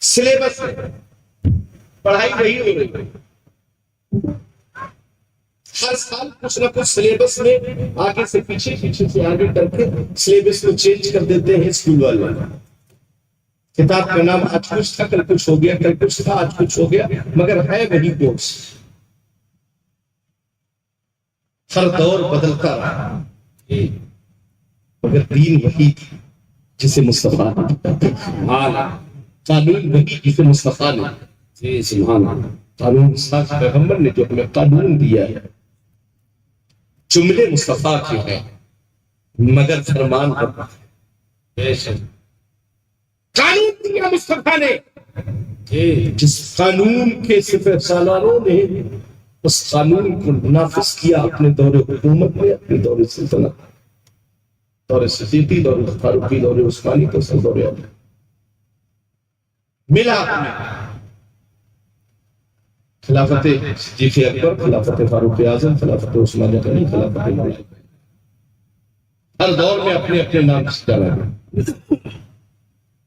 سلیبس ہے، پڑھائی نہیں ہو رہی، ہر سال کچھ نہ کچھ سلیبس میں آگے سے پیچھے، پیچھے سے آگے کر کے سلیبس کو چینج کر دیتے ہیں اسکول والے۔ کتاب کا نام آج کچھ تھا، کل کچھ ہو گیا، کل کچھ تھا، آج کچھ ہو گیا، مگر ہے وہی کورس، ہر دور بدلتا رہا، مگر دین وہی جسے مصطفیٰ نے، قانون وہی جسے مصطفیٰ نے، قانون ساز پیغمبر نے جو ہمیں قانون دیا ہے، جملے مصطفیٰ کے ہیں مگر فرمان رب ہے۔ قانون دیا مصطفیٰ نے، جس قانون کے صرف سالاروں نے اس قانون کو نافذ کیا اپنے دور حکومت میں، اپنے دور سلطنت، دور صدیقی، دور فاروقی، دور عثمانی، تو سب دور علی ملا ہمیں خلافت صدیق اکبر، خلافت فاروق اعظم، خلافت عثمان غنی، خلافت مولا، ہر دور میں اپنے اپنے نام سے جانا گیا۔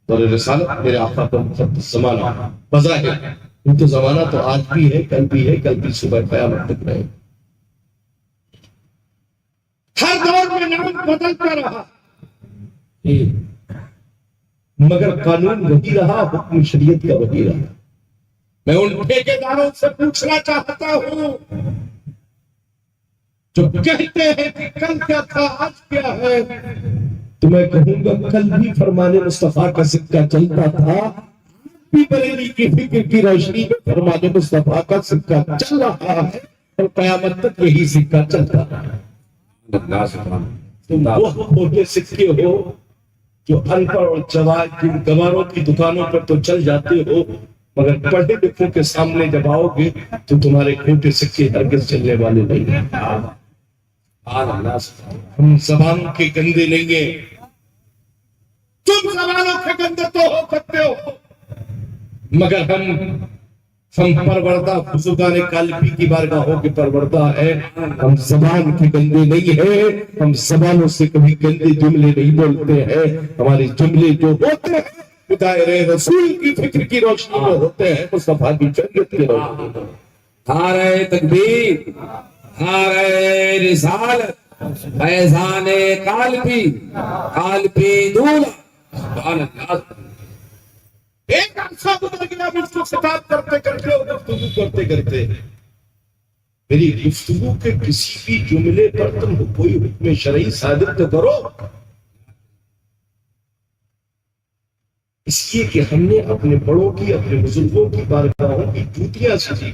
دور رسالت میرے آقا کا مقدس زمانہ بظاہر، تو زمانہ تو آج بھی ہے، کل بھی ہے، کل بھی صبح قیامت تک رہے، ہر دور میں نام بدلتا رہا، مگر قانون وہی رہا، حکم شریعت کا وہی رہا۔ میں ان ٹھیکیداروں سے پوچھنا چاہتا ہوں جو کہتے ہیں کہ کل کیا تھا آج کیا ہے، تو میں کہوں گا کل بھی فرمان مصطفیٰ کا سکہ چلتا تھا، بھی بریلی کی فکر کی روشنی میں فرمان مصطفیٰ کا سکہ چل رہا ہے، اور قیامت تک یہی سکہ چلتا ہے۔ تم وہ کھوٹے سکے ہو جو ان پڑھ اور گواروں کی دکانوں پر تو چل جاتے ہو، مگر پڑھے لکھوں کے سامنے جب آؤ گے تو تمہارے کھوٹے سکے ہرگز چلنے والے نہیں ہیں۔ سبحان اللہ سبحان ہم زبانوں کے گندے نہیں ہیں. تم زبانوں کے گندے تو ہو سکتے ہو مگر ہم پروردہ بزرگان قلبی کی بارگاہوں کے پروردہ ہیں. ہم زبان کے گندے نہیں ہیں. ہم زبانوں سے کبھی گندے جملے نہیں بولتے ہیں. ہمارے جملے جو ہوتے ہیں دائرے رسول کی فکر کی روشنی میں ہوتے ہیں, مصطفیٰ کی جنت کی روشنی میں. نعرہ تکبیر, نعرہ رسالت, فیضان قلبی, قلبی دولا. سبحان اللہ. ایک عرصہ گزر گیا مجھ کو خطاب کرتے کرتے اور گفتگو کرتے کرتے. میری گفتگو کے کسی بھی جملے پر تم کوئی حکم شرعی صادر تو کرو, اس لیے کہ ہم نے اپنے بڑوں کی, اپنے بزرگوں کی بارگاہوں کی جوتیاں سیکھی.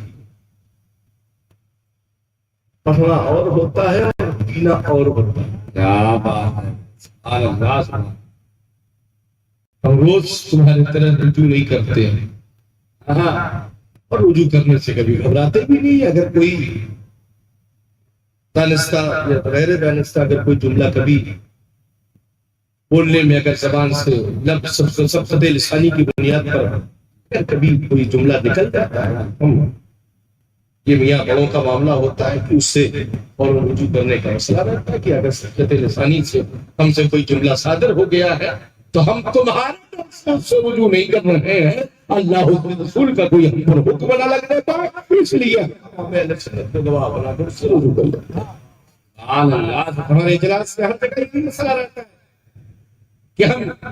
پڑھنا اور ہوتا ہے اور پینا اور ہوتا ہے. کیا بات ہے. سبحان اللہ سبحان اللہ. ہم روز تمہاری طرح رجوع نہیں کرتے ہیں, ہاں, اور رجوع کرنے سے کبھی گھبراتے بھی نہیں. اگر کوئی دانستہ یا غیر دانستہ اگر کوئی جملہ کبھی بولنے میں اگر زبان سے لفظ سبقت لسانی کی بنیاد پر اگر کبھی کوئی جملہ نکل جاتا ہے, ہم یہ میاں بڑوں کا معاملہ ہوتا ہے کہ اس سے اور رجوع کرنے کا مسئلہ رہتا ہے کہ اگر سبقت لسانی سے ہم سے کوئی جملہ صادر ہو گیا ہے تو ہم تمہارے سے رجوع نہیں کر رہے ہیں. اللہ رسول کا کوئی ہم پر حکم نہ لگنے پائے, اس لیے ہمیں سنت کو گواہ بنا کر اس سے رجوع کر لیتے ہیں. سبحان اللہ. ہمارے اجلاس میں ہر جگہ یہ مسئلہ رہتا ہے کہ ہم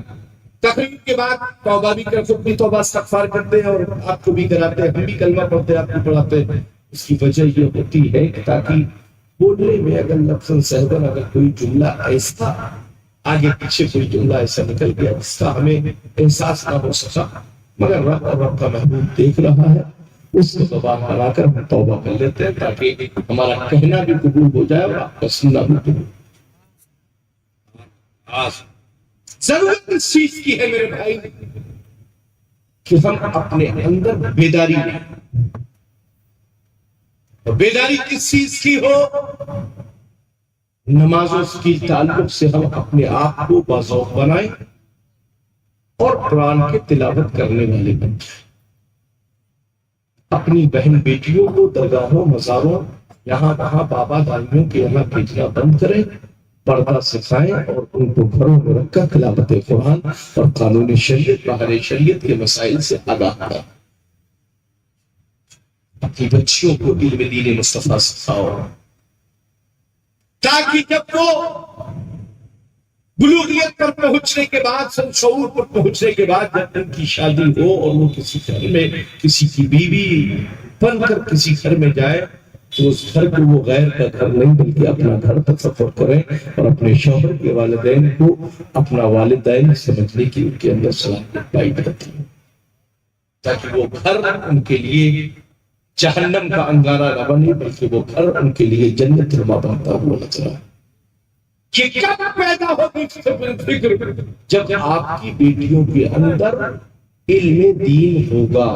تقریر کے بعد توبہ بھی کر, خود بھی توبہ استغفار کرتے ہیں اور آپ کو بھی کراتے ہیں, ہم بھی کلمہ پڑھتے ہیں, آپ کو پڑھاتے ہیں. اس کی وجہ یہ ہوتی ہے کہ تاکہ بولنے میں اگر لفظ صحبن اگر کوئی جملہ ایسا آگے پیچھے کوئی جملہ ایسا نکل گیا جس کا ہمیں احساس نہ ہو سکا مگر رب اور رب کا محبوب دیکھ رہا ہے, اس کو توبہ کرا کر ہم توبہ کر لیتے ہیں تاکہ ہمارا کہنا بھی قبول ہو جائے اور آپ کا سننا بھی قبول. ضرورت اس چیز کی ہے میرے بھائی کہ ہم اپنے اندر بیداری لائیں. بیداری کس چیز کی ہو؟ نمازوں کی تعلق سے ہم اپنے آپ کو باذوق بنائیں اور قرآن کی تلاوت کرنے والے بن جائیں. اپنی بہن بیٹیوں کو درگاہوں, مزاروں, یہاں وہاں بابا دائیوں کے یہاں بھیجنا بند کریں, پردہ سکھائیں اور ان کو گھروں میں رکھ کر تلاوت قرآن اور قانون شریعت, باہر شریعت کے مسائل سے آگاہ کریں. اپنی بچیوں کو علم دین مصطفیٰ سکھاؤ تاکہ جب وہ بلوغیت پر پہنچنے کے بعد, شعور پر پہنچنے کے بعد جب ان کی شادی ہو اور وہ کسی گھر میں کسی کی بیوی بن کر کسی گھر میں جائے تو اس گھر کو وہ غیر کا گھر نہیں بلکہ اپنا گھر تصور کریں اور اپنے شوہر کے والدین کو اپنا والدین سمجھنے کی ان کے اندر صلاحیت پائی جاتی ہے تاکہ وہ گھر ان کے لیے جہنم کا انگارہ نہ بنے بلکہ وہ گھر ان کے لیے جنت نما بنتا ہوا نظر آئے. یہ کب پیدا ہوگی فکر؟ جب آپ کی بیٹیوں کے اندر علم دین ہوگا.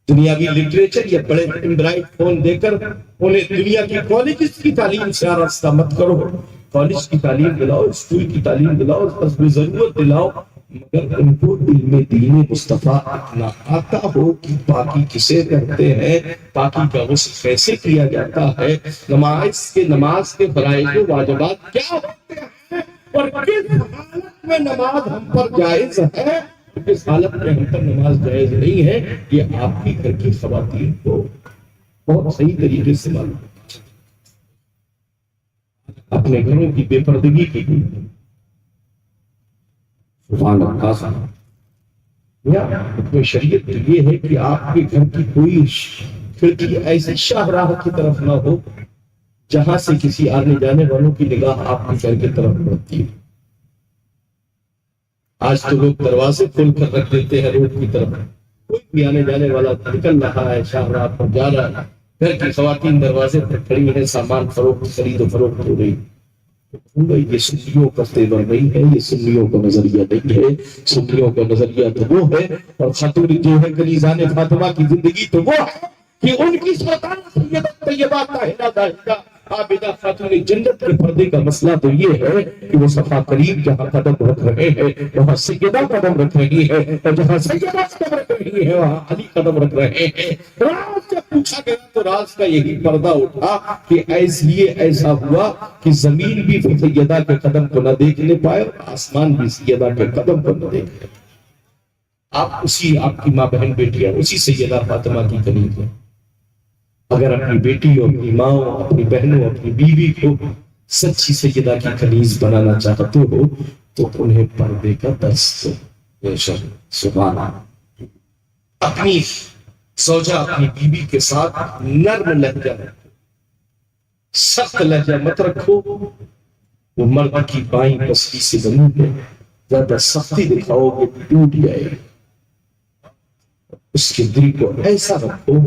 دنیاوی لٹریچر یا بڑے اینڈرائڈ فون دے کر انہیں دنیا کی کالجز کی تعلیم سے آراستہ مت کرو. کالج کی تعلیم دلاؤ, اسکول کی تعلیم دلاؤ, حسب ضرورت دلاؤ, مگر ان کو علم دین مصطفیٰ اتنا آتا ہو کہ پاکی کسے کہتے ہیں, پاکی کا غسل کیسے کیا جاتا ہے, نماز کے فرائض و واجبات کیا ہوتے ہیں اور کس حالت میں نماز ہم پر جائز ہے, کس حالت میں ہم پر نماز جائز نہیں ہے. یہ آپ کی گھر کی خواتین کو بہت صحیح طریقے سے معلوم ہے. اپنے گھروں کی بے پردگی کی سبحان اللہ. حکم شریعت تو یہ ہے کہ آپ کے گھر کی کوئی کھڑکی ایسی شاہراہ کی طرف نہ ہو جہاں سے کسی آنے جانے والوں کی نگاہ آپ کے گھر کی طرف پڑتی ہے. آج تو لوگ دروازے کھول کر رکھ دیتے ہیں روڈ کی طرف, کوئی بھی آنے جانے والا نکل رہا ہے شاہراہ پر جا رہا ہے, گھر کی خواتین دروازے پر کھڑی ہیں, سامان فروخت خرید و فروخت ہو رہی. یہ سنیوں کا تیور نہیں ہے, یہ سنیوں کا نظریہ نہیں ہے. سنیوں کا نظریہ تو وہ ہے, اور خاتون جو ہے کنیزان فاطمہ کی زندگی تو وہ ہے کہ ان کی سلطان سیدہ طیبہ طاہرہ زاہدہ عابدہ خاتون جنت کے پردے کا مسئلہ تو یہ ہے کہ وہ صفا کریم جہاں قدم رکھ رہے ہیں وہاں سیدہ قدم رکھ رہی ہے، اور جہاں سیدہ قدم رکھ رہی ہے وہاں علی قدم رکھ رہے ہیں۔ راز جب پوچھا گیا تو راز کا یہی پردہ اٹھا کہ ایسا ہوا کہ زمین بھی سیدہ کے قدم کو نہ دیکھنے پائے اور آسمان بھی سیدہ کے قدم کو نہ دیکھنے پائے۔ آپ کی ماں بہن بیٹیاں اسی سیدہ فاطمہ کی قریب ہیں۔ اگر اپنی بیٹیوں، اپنی ماں، اپنی بہنوں، اپنی بیوی کو سچی سیدہ کی کنیز بنانا چاہتے ہو تو انہیں پردے کا درس دو۔ بے شک، سبحان اللہ۔ اپنی زوجہ، اپنی بیوی کے ساتھ نرم لہجہ رکھو، سخت لہجہ مت رکھو۔ وہ مرد کی بائیں پسلی سے بنی ہے، زیادہ سختی دکھاؤ گے ٹوٹ جائے گی۔ اس کے دل کو ایسا رکھو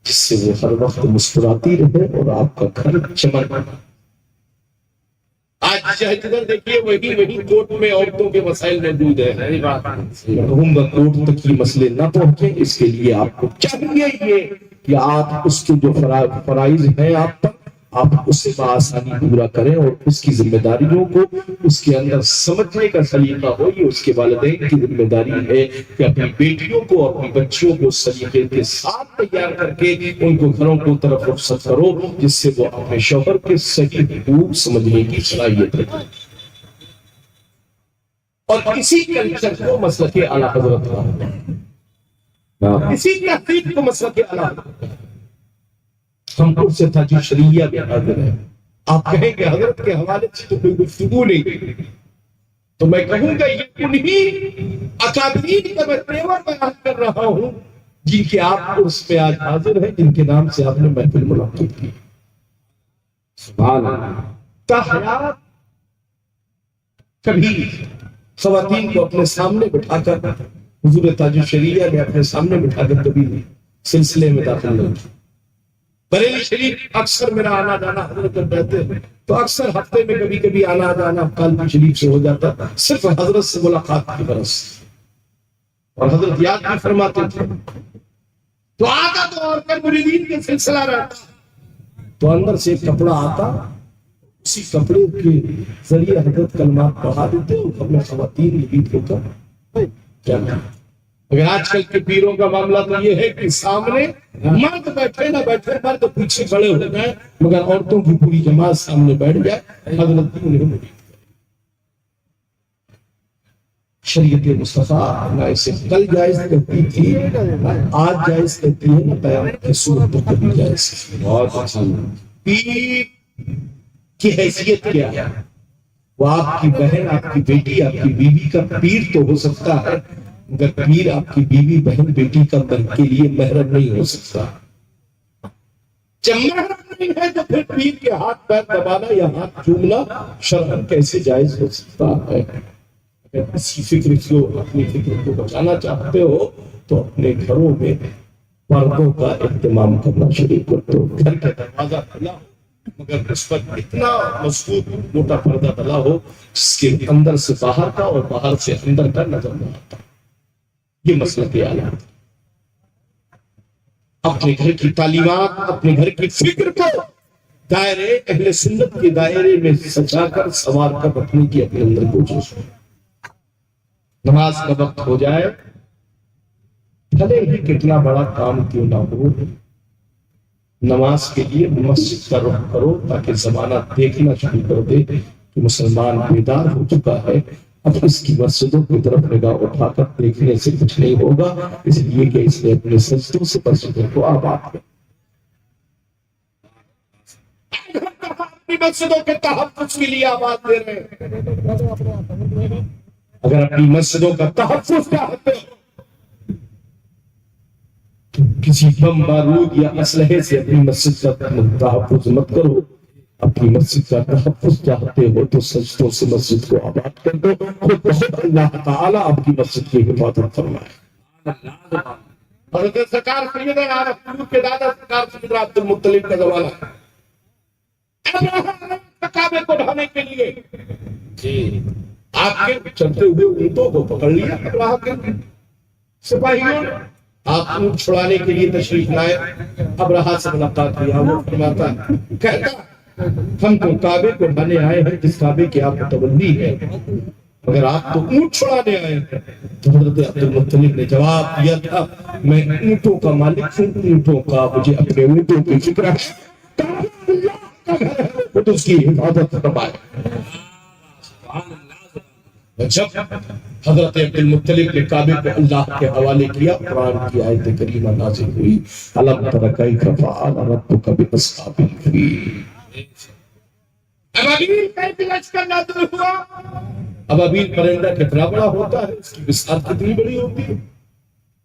جس سے وہ ہر وقت مسکراتی رہے اور آپ کا گھر چمک۔ آج جدھر دیکھیے وہی کوٹ میں عورتوں کے مسائل موجود ہیں۔ کہوں گا کوٹ تک یہ مسئلے نہ پہنچے، اس کے لیے آپ کو چاہیے یہ کہ آپ اس کے جو فرائض ہیں آپ پر، آپ اس سے بآسانی پورا کریں اور اس کی ذمہ داریوں کو اس کے اندر سمجھنے کا سلیقہ ہو۔ یہ اس کے والدین کی ذمہ داری ہے کہ اپنی بیٹیوں کو، اپنی بچیوں کو سلیقے کے ساتھ تیار کر کے ان کو گھروں کو طرف رخصت کرو، جس سے وہ اپنے شوہر کے صحیح حقوق سمجھنے کی صلاحیت رکھیں۔ اور اسی کلچر کو مسلک اعلیٰ حضرت کا، اسی تحقیق کو مسلک اعلیٰ حضرت کا ہم کو سے تھا جو شریعہ میں حاضر ہے۔ آپ کہیں کہ حضرت کے حوالے سے تو کوئی گفتگو نہیں، تو میں کہوں گا یہ انہی اکابرین کا میں تیور بیان کر رہا ہوں جن کے آپ اس میں آج حاضر ہیں، جن کے نام سے آپ نے محفل منعقد کی۔ سبحان اللہ۔ تحیات کبھی خواتین کو اپنے سامنے بٹھا کر حضور تاج الشریعہ نے اپنے سامنے بٹھا کر کبھی سلسلے میں داخل نہیں۔ بریلی شریف اکثر میرا آنا جانا حضرت رہتے ہیں تو اکثر ہفتے میں کبھی کبھی آنا جانا کالپی شریف سے ہو جاتا تھا، صرف حضرت سے ملاقات کی غرض سے، اور حضرت یاد بھی فرماتے تھے۔ تو آتا تو اور کر مریدین کے سلسلہ رہتا تو اندر سے ایک کپڑا آتا، اسی کپڑے کے ذریعے حضرت کلمات پڑھا دیتے اور اپنے خواتین لبید ہو کر کیا کرتے۔ اگر آج کل کے پیروں کا معاملہ تو یہ ہے کہ سامنے مرد بیٹھے نہ بیٹھے، مرد پیچھے کھڑے ہو جائیں مگر عورتوں کی پوری جماعت سامنے بیٹھ جائے، حضرت بھی انہیں مرید کرے۔ شریعت مصطفیٰ نہ اسے کل جائز کرتی تھی، آج جائز کرتی ہے، نہ قیامت کی صورت پر کبھی جائز کرتی ہے۔ بہت اچھا۔ پیر کی حیثیت کیا ہے؟ وہ آپ کی بہن، آپ کی بیٹی، آپ کی بیوی کا پیر تو ہو سکتا ہے مگر پیر آپ کی بیوی، بہن، بیٹی کا من کے لیے محرم نہیں ہو سکتا۔ جب محرم نہیں ہے تو پھر پیر کے ہاتھ پیر دبانا یا ہاتھ چومنا شرعاً کیسے جائز ہو سکتا ہے؟ اگر اسی فکر کو، اپنی فکر کو بچانا چاہتے ہو تو اپنے گھروں میں پردوں کا اہتمام کرنا شروع کر دو۔ گھر کا دروازہ کھلا ہو مگر اس پر اتنا مضبوط موٹا پردہ ڈلا ہو جس کے اندر سے باہر کا اور باہر سے اندر کا نظر نہ آتا۔ یہ مسلک اعلیٰ۔ اپنے گھر کی تعلیمات، اپنے گھر کی فکر کو دائرے اہل سنت کے دائرے میں سجا کر سوار کر رکھنے کی اپنے اندر کوشش ہو۔ نماز کا وقت ہو جائے، بھلے ہی کتنا بڑا کام کیوں نہ ہو، نماز کے لیے مسجد کا رخ کرو تاکہ زمانہ دیکھنا شروع کر دے کہ مسلمان بیدار ہو چکا ہے۔ اب اس کی مسجدوں کی طرف نگاہ اٹھا کر دیکھنے سے کچھ نہیں ہوگا، اس لیے کہ اس نے اپنے سجدوں سے مسجدوں کو آباد کیا۔ اپنی مسجدوں کے تحفظ کے لیے آباد دے رہے ہیں۔ اگر اپنی مسجدوں کا تحفظ چاہتے ہو تو کسی بم بارود یا اسلحے سے اپنی مسجد کا تحفظ مت کرو۔ اپنی مسجد کا تحفظ چاہتے ہو تو سجدوں سے مسجد کو آباد کر دو، خود بخود اللہ تعالیٰ آپ کی مسجد کی حفاظت فرمائے۔ حضرت سرکار سیدنا رسول کے دادا سرکار سیدنا عبد المطلب کا زمانہ کعبے کو ڈھانے کے لیے آپ کے چلتے ہوئے اونٹوں کو پکڑ لیا ابراہ کے سپاہیوں نے، آپ اونٹ چھڑانے کے لیے تشریف لائے، ابراہ سے ملاقات کیا، وہ فرماتا کہتا ہم تو کعبے کو ڈھانے آئے ہیں جس کعبے کی آپ متولی ہے، مگر آپ تو اونٹ چھڑانے آئے ہیں۔ تو حضرت عبد المطلب نے جواب دیا تھا میں اونٹوں کا مالک ہوں، اونٹوں کا مجھے اپنے اونٹوں کی فکر ہے، کعبہ اللہ کا گھر ہے، خود اس کی حفاظت فرمائے۔ جب حضرت عبد المطلب نے کعبے کو اللہ کے حوالے کیا، قرآن کی آیت کریمہ نازل ہوئی، الم تر کیف فعل ربک باصحاب الفیل۔ ابابیل کا ایک لشکر نازل ہوا۔ ابابیل پرندہ کتنا بڑا ہوتا ہے، اس کی بساط کتنی بڑی ہوتی ہے،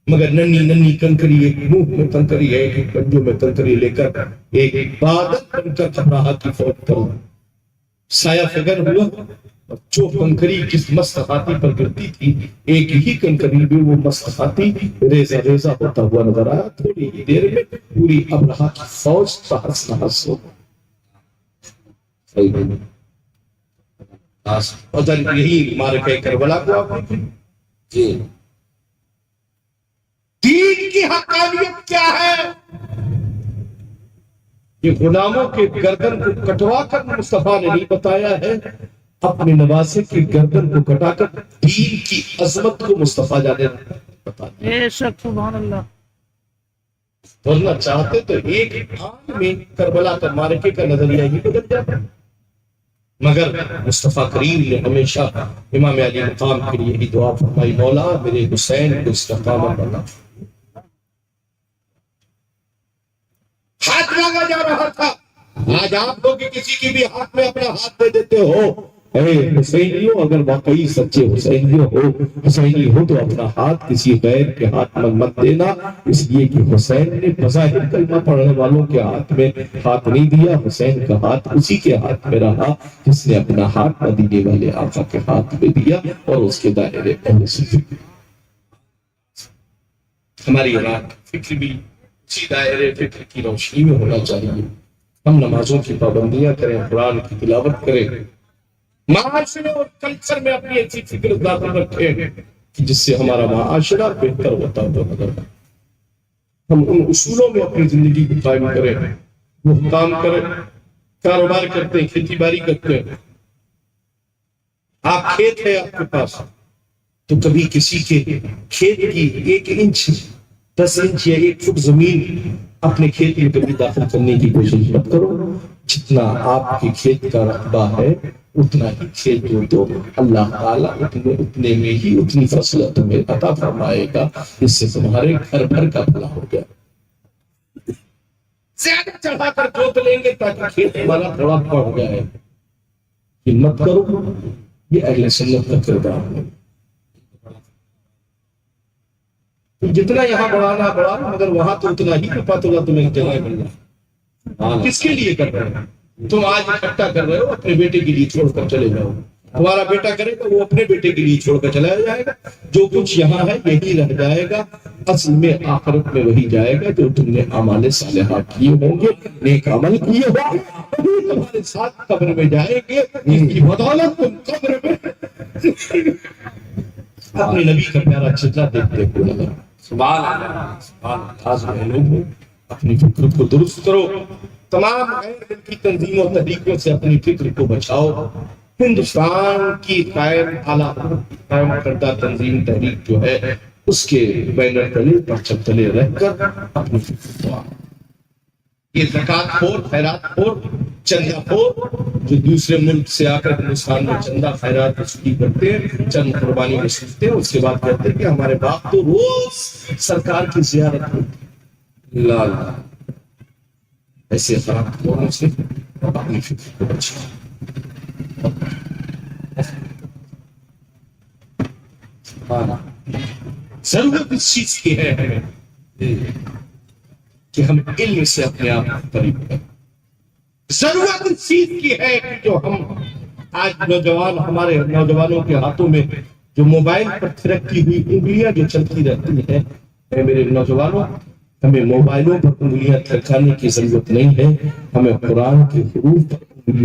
مگر ننھی ننھی کنکری، ایک منہ میں کنکری ہے، ایک پنجوں میں کنکری لے کر ایک بادل بن کر ابراہا کی فوج پر سایہ فگر ہوا، اور جو کنکری جس مست ہاتھی پر گرتی تھی، ایک ہی کنکری میں وہ مست ہاتھی ریزہ ریزہ ہوتا ہوا نظر آیا۔ تھوڑی ہی دیر میں پوری ابراہا کی فوج تحس نحس ہو گئی۔ اور یہی معرکہ کربلا کو آپ دیکھیں، دین کی حقانیت کیا ہے؟ یہ غلاموں کے گردن کو کٹوا کر مصطفیٰ نے نہیں بتایا ہے، اپنے نواسے کی گردن کو کٹا کر دین کی عظمت کو مصطفیٰ جانے بتا دیا۔ بے شک سبحان اللہ۔ ورنہ چاہتے تو ایک آن میں کربلا کا مارکے کا نظریہ ہی بدل جاتا، مگر مصطفیٰ کریم نے ہمیشہ امام علی مقام کے لیے یہی دعا فرمائی، مولا میرے حسین کو استقامت بنا۔ ہاتھ مانگا جا رہا تھا، آج آپ لوگ کسی کی بھی ہاتھ میں اپنا ہاتھ دے دیتے ہو۔ اے حسینیوں، اگر واقعی سچے حسینی ہو تو اپنا ہاتھ کسی غیر کے ہاتھ میں مت دینا، اس لیے کہ حسین نے بظاہر کلمہ پڑھنے والوں کے ہاتھ میں ہاتھ نہیں دیا، حسین کا ہاتھ اسی کے ہاتھ میں رہا جس نے اپنا ہاتھ مدینے والے آقا کے ہاتھ میں دیا اور اس کے دائرے پہلے سے فکر۔ ہماری رات فکر بھی اسی دائرے فکر کی روشنی میں ہونا چاہیے۔ ہم نمازوں کی پابندیاں کریں، قرآن کی تلاوت کریں، معاشرے اور کلچر میں اپنی ایسی فکر داخل رکھیں کہ جس سے ہمارا معاشرہ بہتر ہوتا ہوا نظر آئے۔ ہم ان اصولوں میں اپنی زندگی کو قائم کریں، وہ کام کریں، کاروبار کرتے ہیں، کھیتی باڑی کرتے ہیں۔ آپ کھیت ہے آپ کے پاس تو کبھی کسی کے کھیت کی 1 انچ 10 انچ یا 1 فٹ زمین اپنے کھیت میں کبھی داخل کرنے کی کوشش مت کرو۔ جتنا آپ کے کھیت کا رقبہ ہے اتنا ہی کھیت ہو تو اللہ تعالیٰ اتنے میں ہی اتنی فصل تمہیں عطا فرمائے گا جس سے تمہارے گھر بھر کا بھلا ہو گیا۔ زیادہ چڑھا کر جوت لیں گے تاکہ کھیت ہمارا تھوڑا بڑھ جائے، ہمت کرو، یہ اہل سنت کا کردار ہے۔ جتنا یہاں بڑھانا مگر وہاں تو اتنا ہی پتہ ہوگا تمہیں جگہ ملنا۔ کس کے لیے کر رہے ہیں؟ تم آج اکٹھا کر رہے ہو اپنے بیٹے کے لیے چھوڑ کر چلے جاؤ، تمہارا بیٹا کرے گا وہ اپنے بیٹے کے لیے چھوڑ کر چلا جائے گا، جو کچھ یہاں ہے یہی رہ جائے گا، اصل میں آخرت میں وہی جائے گا جو تم نے اعمال صالحہ کیے ہوں گے، نیک عمل کیے ہوں گے، وہی تمہارے ساتھ قبر میں جائیں گے، جس کی بدولت تم قبر میں اپنے نبی کا پیارا چہرہ دیکھتے ہوئے نظر۔ سبحان اللہ، سبحان اللہ۔ آج میں لوگوں اپنی فکر کو درست کرو، تمام غیر ملکی تنظیموں اور تحریکوں سے اپنی فکر کو بچاؤ۔ ہندوستان کی قائم کردہ تنظیم تحریک جو ہے اس کے بینر تلے پرچم تلے رہ کر اپنی فکر کو یہ زکوٰۃ خور، خیرات خور، چندہ خور جو دوسرے ملک سے آ کر ہندوستان میں چندہ خیرات وصولی کرتے ہیں، چند قربانی وصولتے ہیں، اس کے بعد کہتے ہیں کہ ہمارے باپ تو روز سرکار کی زیارت ہوتی۔ لا لا، ایسے خراب لوگوں سے اپنی فکر کو بچاؤ۔ ضرورت اس چیز کی ہے ہمیں کہ ہم علم سے اپنے آپ کو قریب کریں۔ ضرورت اس چیز کی ہے کہ جو ہم آج ہمارے نوجوانوں کے ہاتھوں میں جو موبائل پر تھرکتی ہوئی انگلیاں جو چلتی رہتی ہیں، میرے نوجوانوں، ہمیں موبائلوں پر انگلیاں تھرکانے کی ضرورت نہیں ہے، ہمیں قرآن کے حروف پر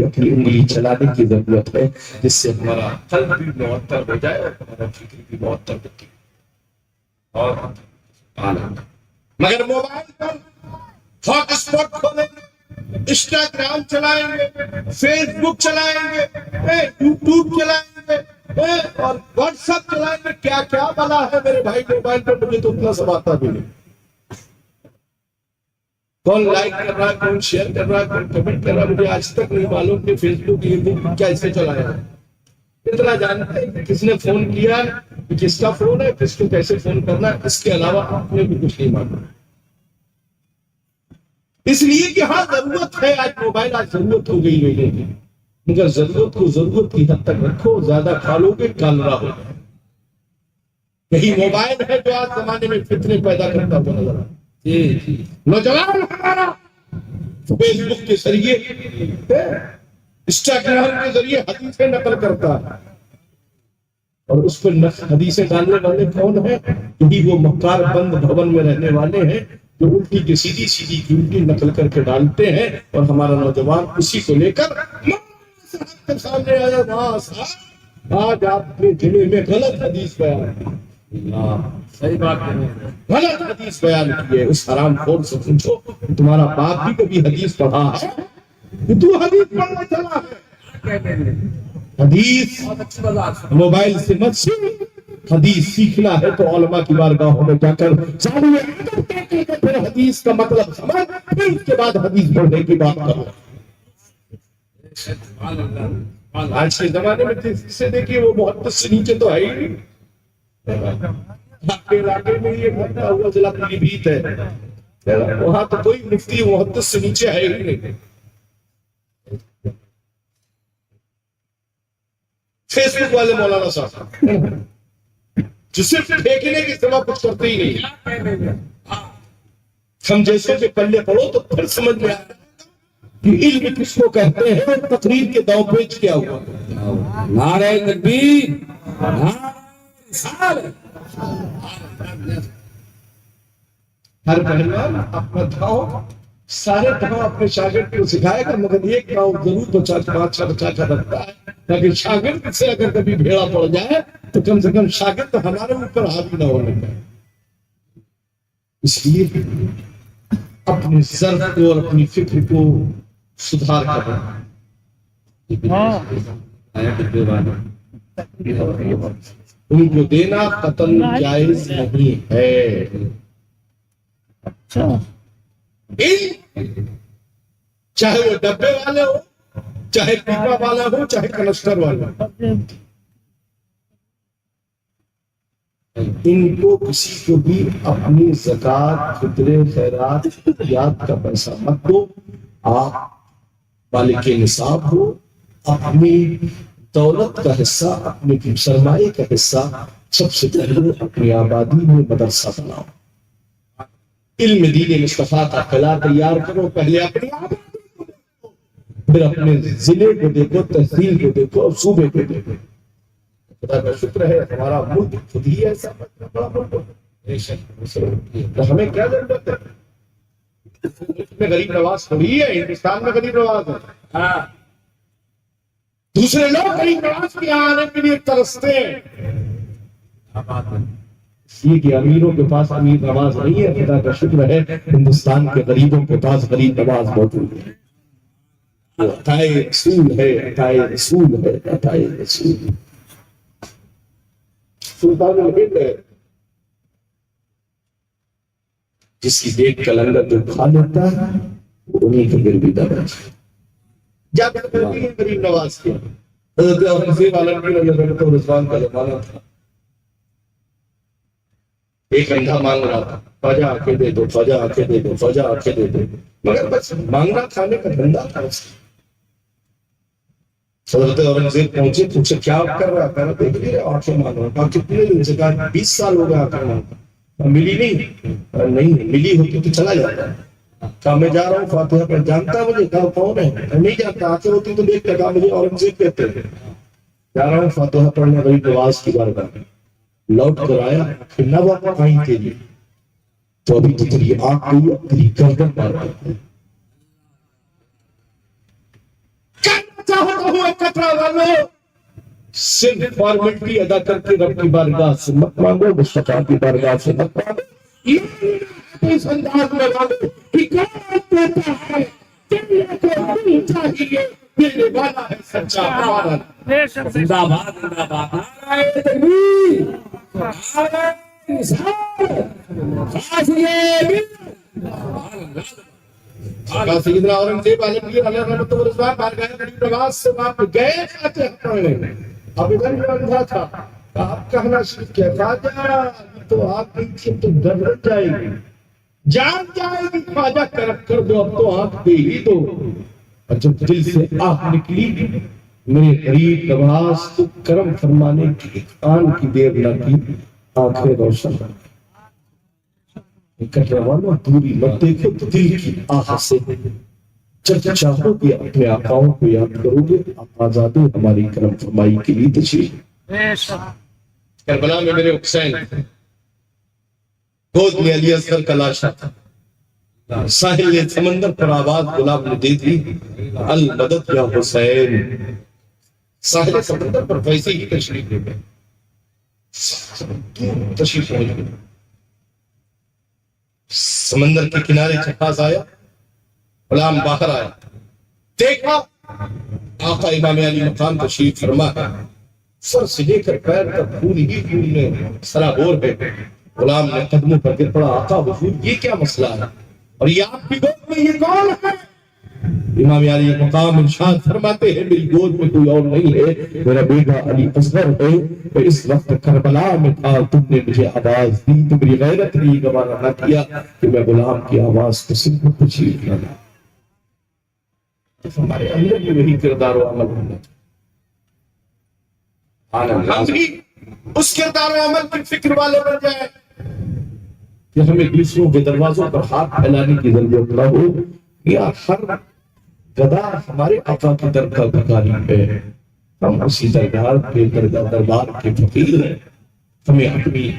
اپنی انگلی چلانے کی ضرورت ہے، جس سے ہمارا قلب بھی معطر ہو جائے اور ہمارا فکر بھی معطر ہوتی ہے۔ اور مگر موبائل پر ہاٹ اسپاٹ کھولیں، انسٹاگرام چلائیں گے, فیس بک چلائیں گے, یوٹیوب چلائیں گے, اور واٹس ایپ چلائیں گے. کیا کیا بلا ہے میرے بھائی موبائل پر, مجھے تو اتنا سب آتا بھی نہیں. کون لائک کر رہا ہے, کون شیئر کر رہا ہے, کون کمنٹ کر رہا ہے, مجھے آج تک نہیں معلوم کہ فیس بک یوٹیوب کیسے چلایا ہے. اتنا جانتے ہیں کہ کس نے فون کیا ہے, کس کا فون ہے, کس کو کیسے فون کرنا ہے, اس کے علاوہ آپ نے بھی کچھ نہیں معلوم. اس لیے کہ ہاں ضرورت ہے, آج موبائل آج ضرورت ہو گئی لوگوں کی, مگر ضرورت کو ضرورت کی حد تک رکھو, زیادہ کھا لو گے کالرا ہو. یہی موبائل ہے جو آج زمانے میں فتنے پیدا کرتا ہوا نظر آتا. نوجوان ہمارا فیس بک کے ذریعے, انسٹاگرام کے ذریعے حدیثیں نقل کرتا ہے, اور اس پر حدیثیں ڈالنے والے کون ہیں؟ یہی وہ مکار بند بھون میں رہنے والے ہیں جو الٹی کی سیدھی سیدھی کی الٹی نقل کر کے ڈالتے ہیں, اور ہمارا نوجوان اسی کو لے کر کے سامنے آیا, وہاں صاحب آج آپ کے ضلع میں غلط حدیث بیان, صحیح بات ہے, غلط حدیث بیان کی ہے. اس حرام خور سے پوچھو تمہارا باپ بھی کبھی حدیث پڑھا ہے؟ تو حدیث پڑھنا چلا ہے. حدیث موبائل سے مت سیکھ, حدیث سیکھنا ہے تو علماء کی بارگاہوں میں جا کر پھر حدیث کا مطلب سمجھ, پھر اس کے بعد حدیث پڑھنے کی بات کرو. آج کے زمانے میں جس سے دیکھیے وہ محدث سے نیچے تو ہے ہی نہیں. آپ کے علاقے میں یہ گھٹنا ہوا ضلع پیلی بھیت ہے, وہاں تو کوئی مفتی محدث سے نیچے ہے ہی نہیں. فیس بک والے مولانا صاحب جو صرف پھینکنے کے سوا کچھ کرتے ہی نہیں. ہم جیسوں کے پلے پڑھو تو پھر سمجھ میں آتا کہ علم کس کو کہتے ہیں, تقریر کے داؤ پیچ کیا ہوا. نعرہ تکبیر, ہر پہلوان اپنا دھاؤ, سارے دھاؤ اپنے شاگرد کو سکھائے گا, مگر ایک دھاؤ ضرور بچا کر رکھتا ہے تاکہ شاگرد سے اگر کبھی بھیڑا پڑ جائے تو کم سے کم شاگرد ہمارے اوپر حاوی نہ ہونے پائے. اس لیے اپنے ظرف کو اور اپنی فکر کو سدھار کرنا, ان کو دینا قتل جائز نہیں ہے. چاہے وہ ڈبے والے ہو, چاہے پیپا والا ہو, چاہے کنسٹر والا ہو, ان کو کسی کو بھی اپنی زکات, فطرے, خیرات, یاد کا پیسہ مت دو. آپ مالک نصاب ہو, اپنی دولت کا حصہ, اپنے سرمایہ کا حصہ سب سے پہلے اپنی آبادی میں مدرسہ بناؤ. علم دین مصطفیٰ کا قلعہ تیار کرو, پہلے اپنی آبادی کو دیکھو, پھر اپنے ضلع کو دیکھو, تحصیل کو دیکھو, اور صوبے کو دیکھو. خدا کا شکر ہے ہمارا ملک خود ہی ایسا بڑا ملک ہے, تو ہمیں کیا ضرورت ہے؟ میں غریب نواز تھوڑی ہے, ہندوستان میں غریب نواز ہے. دوسرے لوگ غریب نواز کے آنے کے لیے ترستے ہیں. یہ کہ امیروں کے پاس امیر نواز نہیں ہے, خدا کا شکر ہے ہندوستان کے غریبوں کے پاس غریب نواز موجود ہے. عطائے رسول ہے, عطائے رسول ہے, عطائے رسول. سلطان الہند ہے, جس کی دیکھ کا لنگر جو کھا لیتا ہے وہ انہیں کے گر بھی دبا جب غریب نواز کیا. حضرت اورنگزیب عالمگیر رضی اللہ عنہ رضوان کا زمانہ تھا, ایک اندھا مانگ رہا تھا, فجا آنکھیں دے دو, فجا آنکھیں دے دو, فجا آنکھیں دے دو, مگر بس مانگنا کھانے کا دھندا تھا اس کا. حضرت اورنگزیب پہنچے, پوچھے کیا کر رہا ہے؟ کہا دیکھ لیے آنکھیں مانگ رہا. کہا کتنے دن سے؟ کہا 20 سال ہو گئے آنکھیں مانگتا. ملی نہیں ملی ہوتی تو چلا جاتا. کہا میں جا رہا ہوں فاتحہ پر, جانتا مجھے؟ کہا کون ہے؟ نہیں جانتا. آنکھیں ہوتی تو دیکھ کر. کہا مجھے اورنگزیب کہتے ہیں. جا رہا ہوں فاتحہ پڑھنے غریب نواز کی بارگاہ میں. لوٹ کر آیا, پھر نہ واپس آئی تیری تو ابھی تو تیری آنکھ گئی, اب تیری گردن مار گئی. صرف فارمیلٹی ادا کر کے رب کی بارگاہ سے مت مانگو, مصطفیٰ کی بارگاہ سے مت مانگو. اس انداز میں مانگو کہ کون دیتا ہے, دنیا کو دل چاہیے میرے والا ہے سچا پرانا بے شک بے زندہ باد زندہ باد نعرہ تکبیر نعرہ رسالت غازی آقا سیدنا اورنگزیب عالمگیر علیہ رحمۃ اللہ رضوان بار گئے غریب نواز سے وہاں گئے خواجہ ہٹانے اب ادھر بھی اندھا تھا آپ کہنا شروع کیا خواجہ تو آپ نہیں تھی تو ڈر جائے گی جان جائے گی خواجہ کرک کر دو اب تو آنکھ دے ہی دو اور جب دل سے آنکھ نکلی میرے غریب نواز تو کرم فرمانے کی آن کی دیر نہ کی آنکھیں روشن کر روانہ دوری مت دیکھو دل کی آہ سے جب چاہو گے اپنے آقاؤں کو یاد کرو گے آپ آزادیں ہماری کرم فرمائی کے لیے تشریف بے شک کربلا میں میرے حسین گود میں علی اصغر کا لاشا تھا ساحل سمندر پر آواز گلاب نے دی تھی المدد یا حسین ساحل سمندر پر ویسے ہی تشریف لے گئے تشریف پہنچ گئے سمندر کے کنارے جہاز آیا غلام باہر آیا دیکھا آقا امام علی مقام تشریف فرما ہے سر سے لے کر پیر تک پھول ہی پھول میں سرابور ہے غلام نے قدموں پر گر پڑا آقا حضور یہ کیا مسئلہ ہے اور یہ آپ کی گود میں یہ کون ہے امام علی مقام ارشاد فرماتے ہیں میری گود میں کوئی اور نہیں ہے میرا بیٹا علی اصغر ہے میں اس وقت کربلا میں تھا تم نے مجھے آواز دی تو میری غیرت نے یہ گوارا نہ کیا کہ میں غلام کی آواز کو سن کو تشریف لانا تو ہمارے اندر بھی وہی کردار و عمل ہونا چاہیے ہم بھی اس کردار و عمل کی فکر والے بن جائیں کہ ہمیں دوسروں کے دروازوں پر ہاتھ پھیلانے کی ضرورت نہ ہو یا ہر گدا ہمارے آقا کی درگاہ بھکاری ہے ہم اسی درگاہ کے دربار کے فقیر ہیں ہمیں اپنی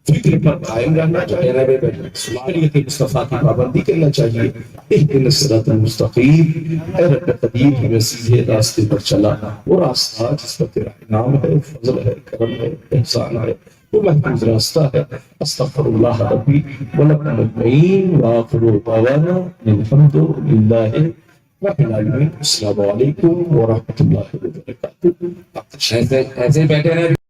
فکر پر قائم رہنا چاہیے شریعت مصطفیٰ کی پابندی کرنا چاہیے اہدنا الصراط المستقیم اے رب قدیر ہمیں سیدھے راستے پر چلا وہ راستہ جس پر تیرا انعام ہے فضل ہے کرم ہے احسان ہے وہ محفوظ راستہ ہے استغفر اللہ ربی ولکم اجمعین وآخر دعوانا الحمد للہ رب العالمین السلام علیکم ورحمۃ اللہ وبرکاتہ ایسے بیٹھے رہے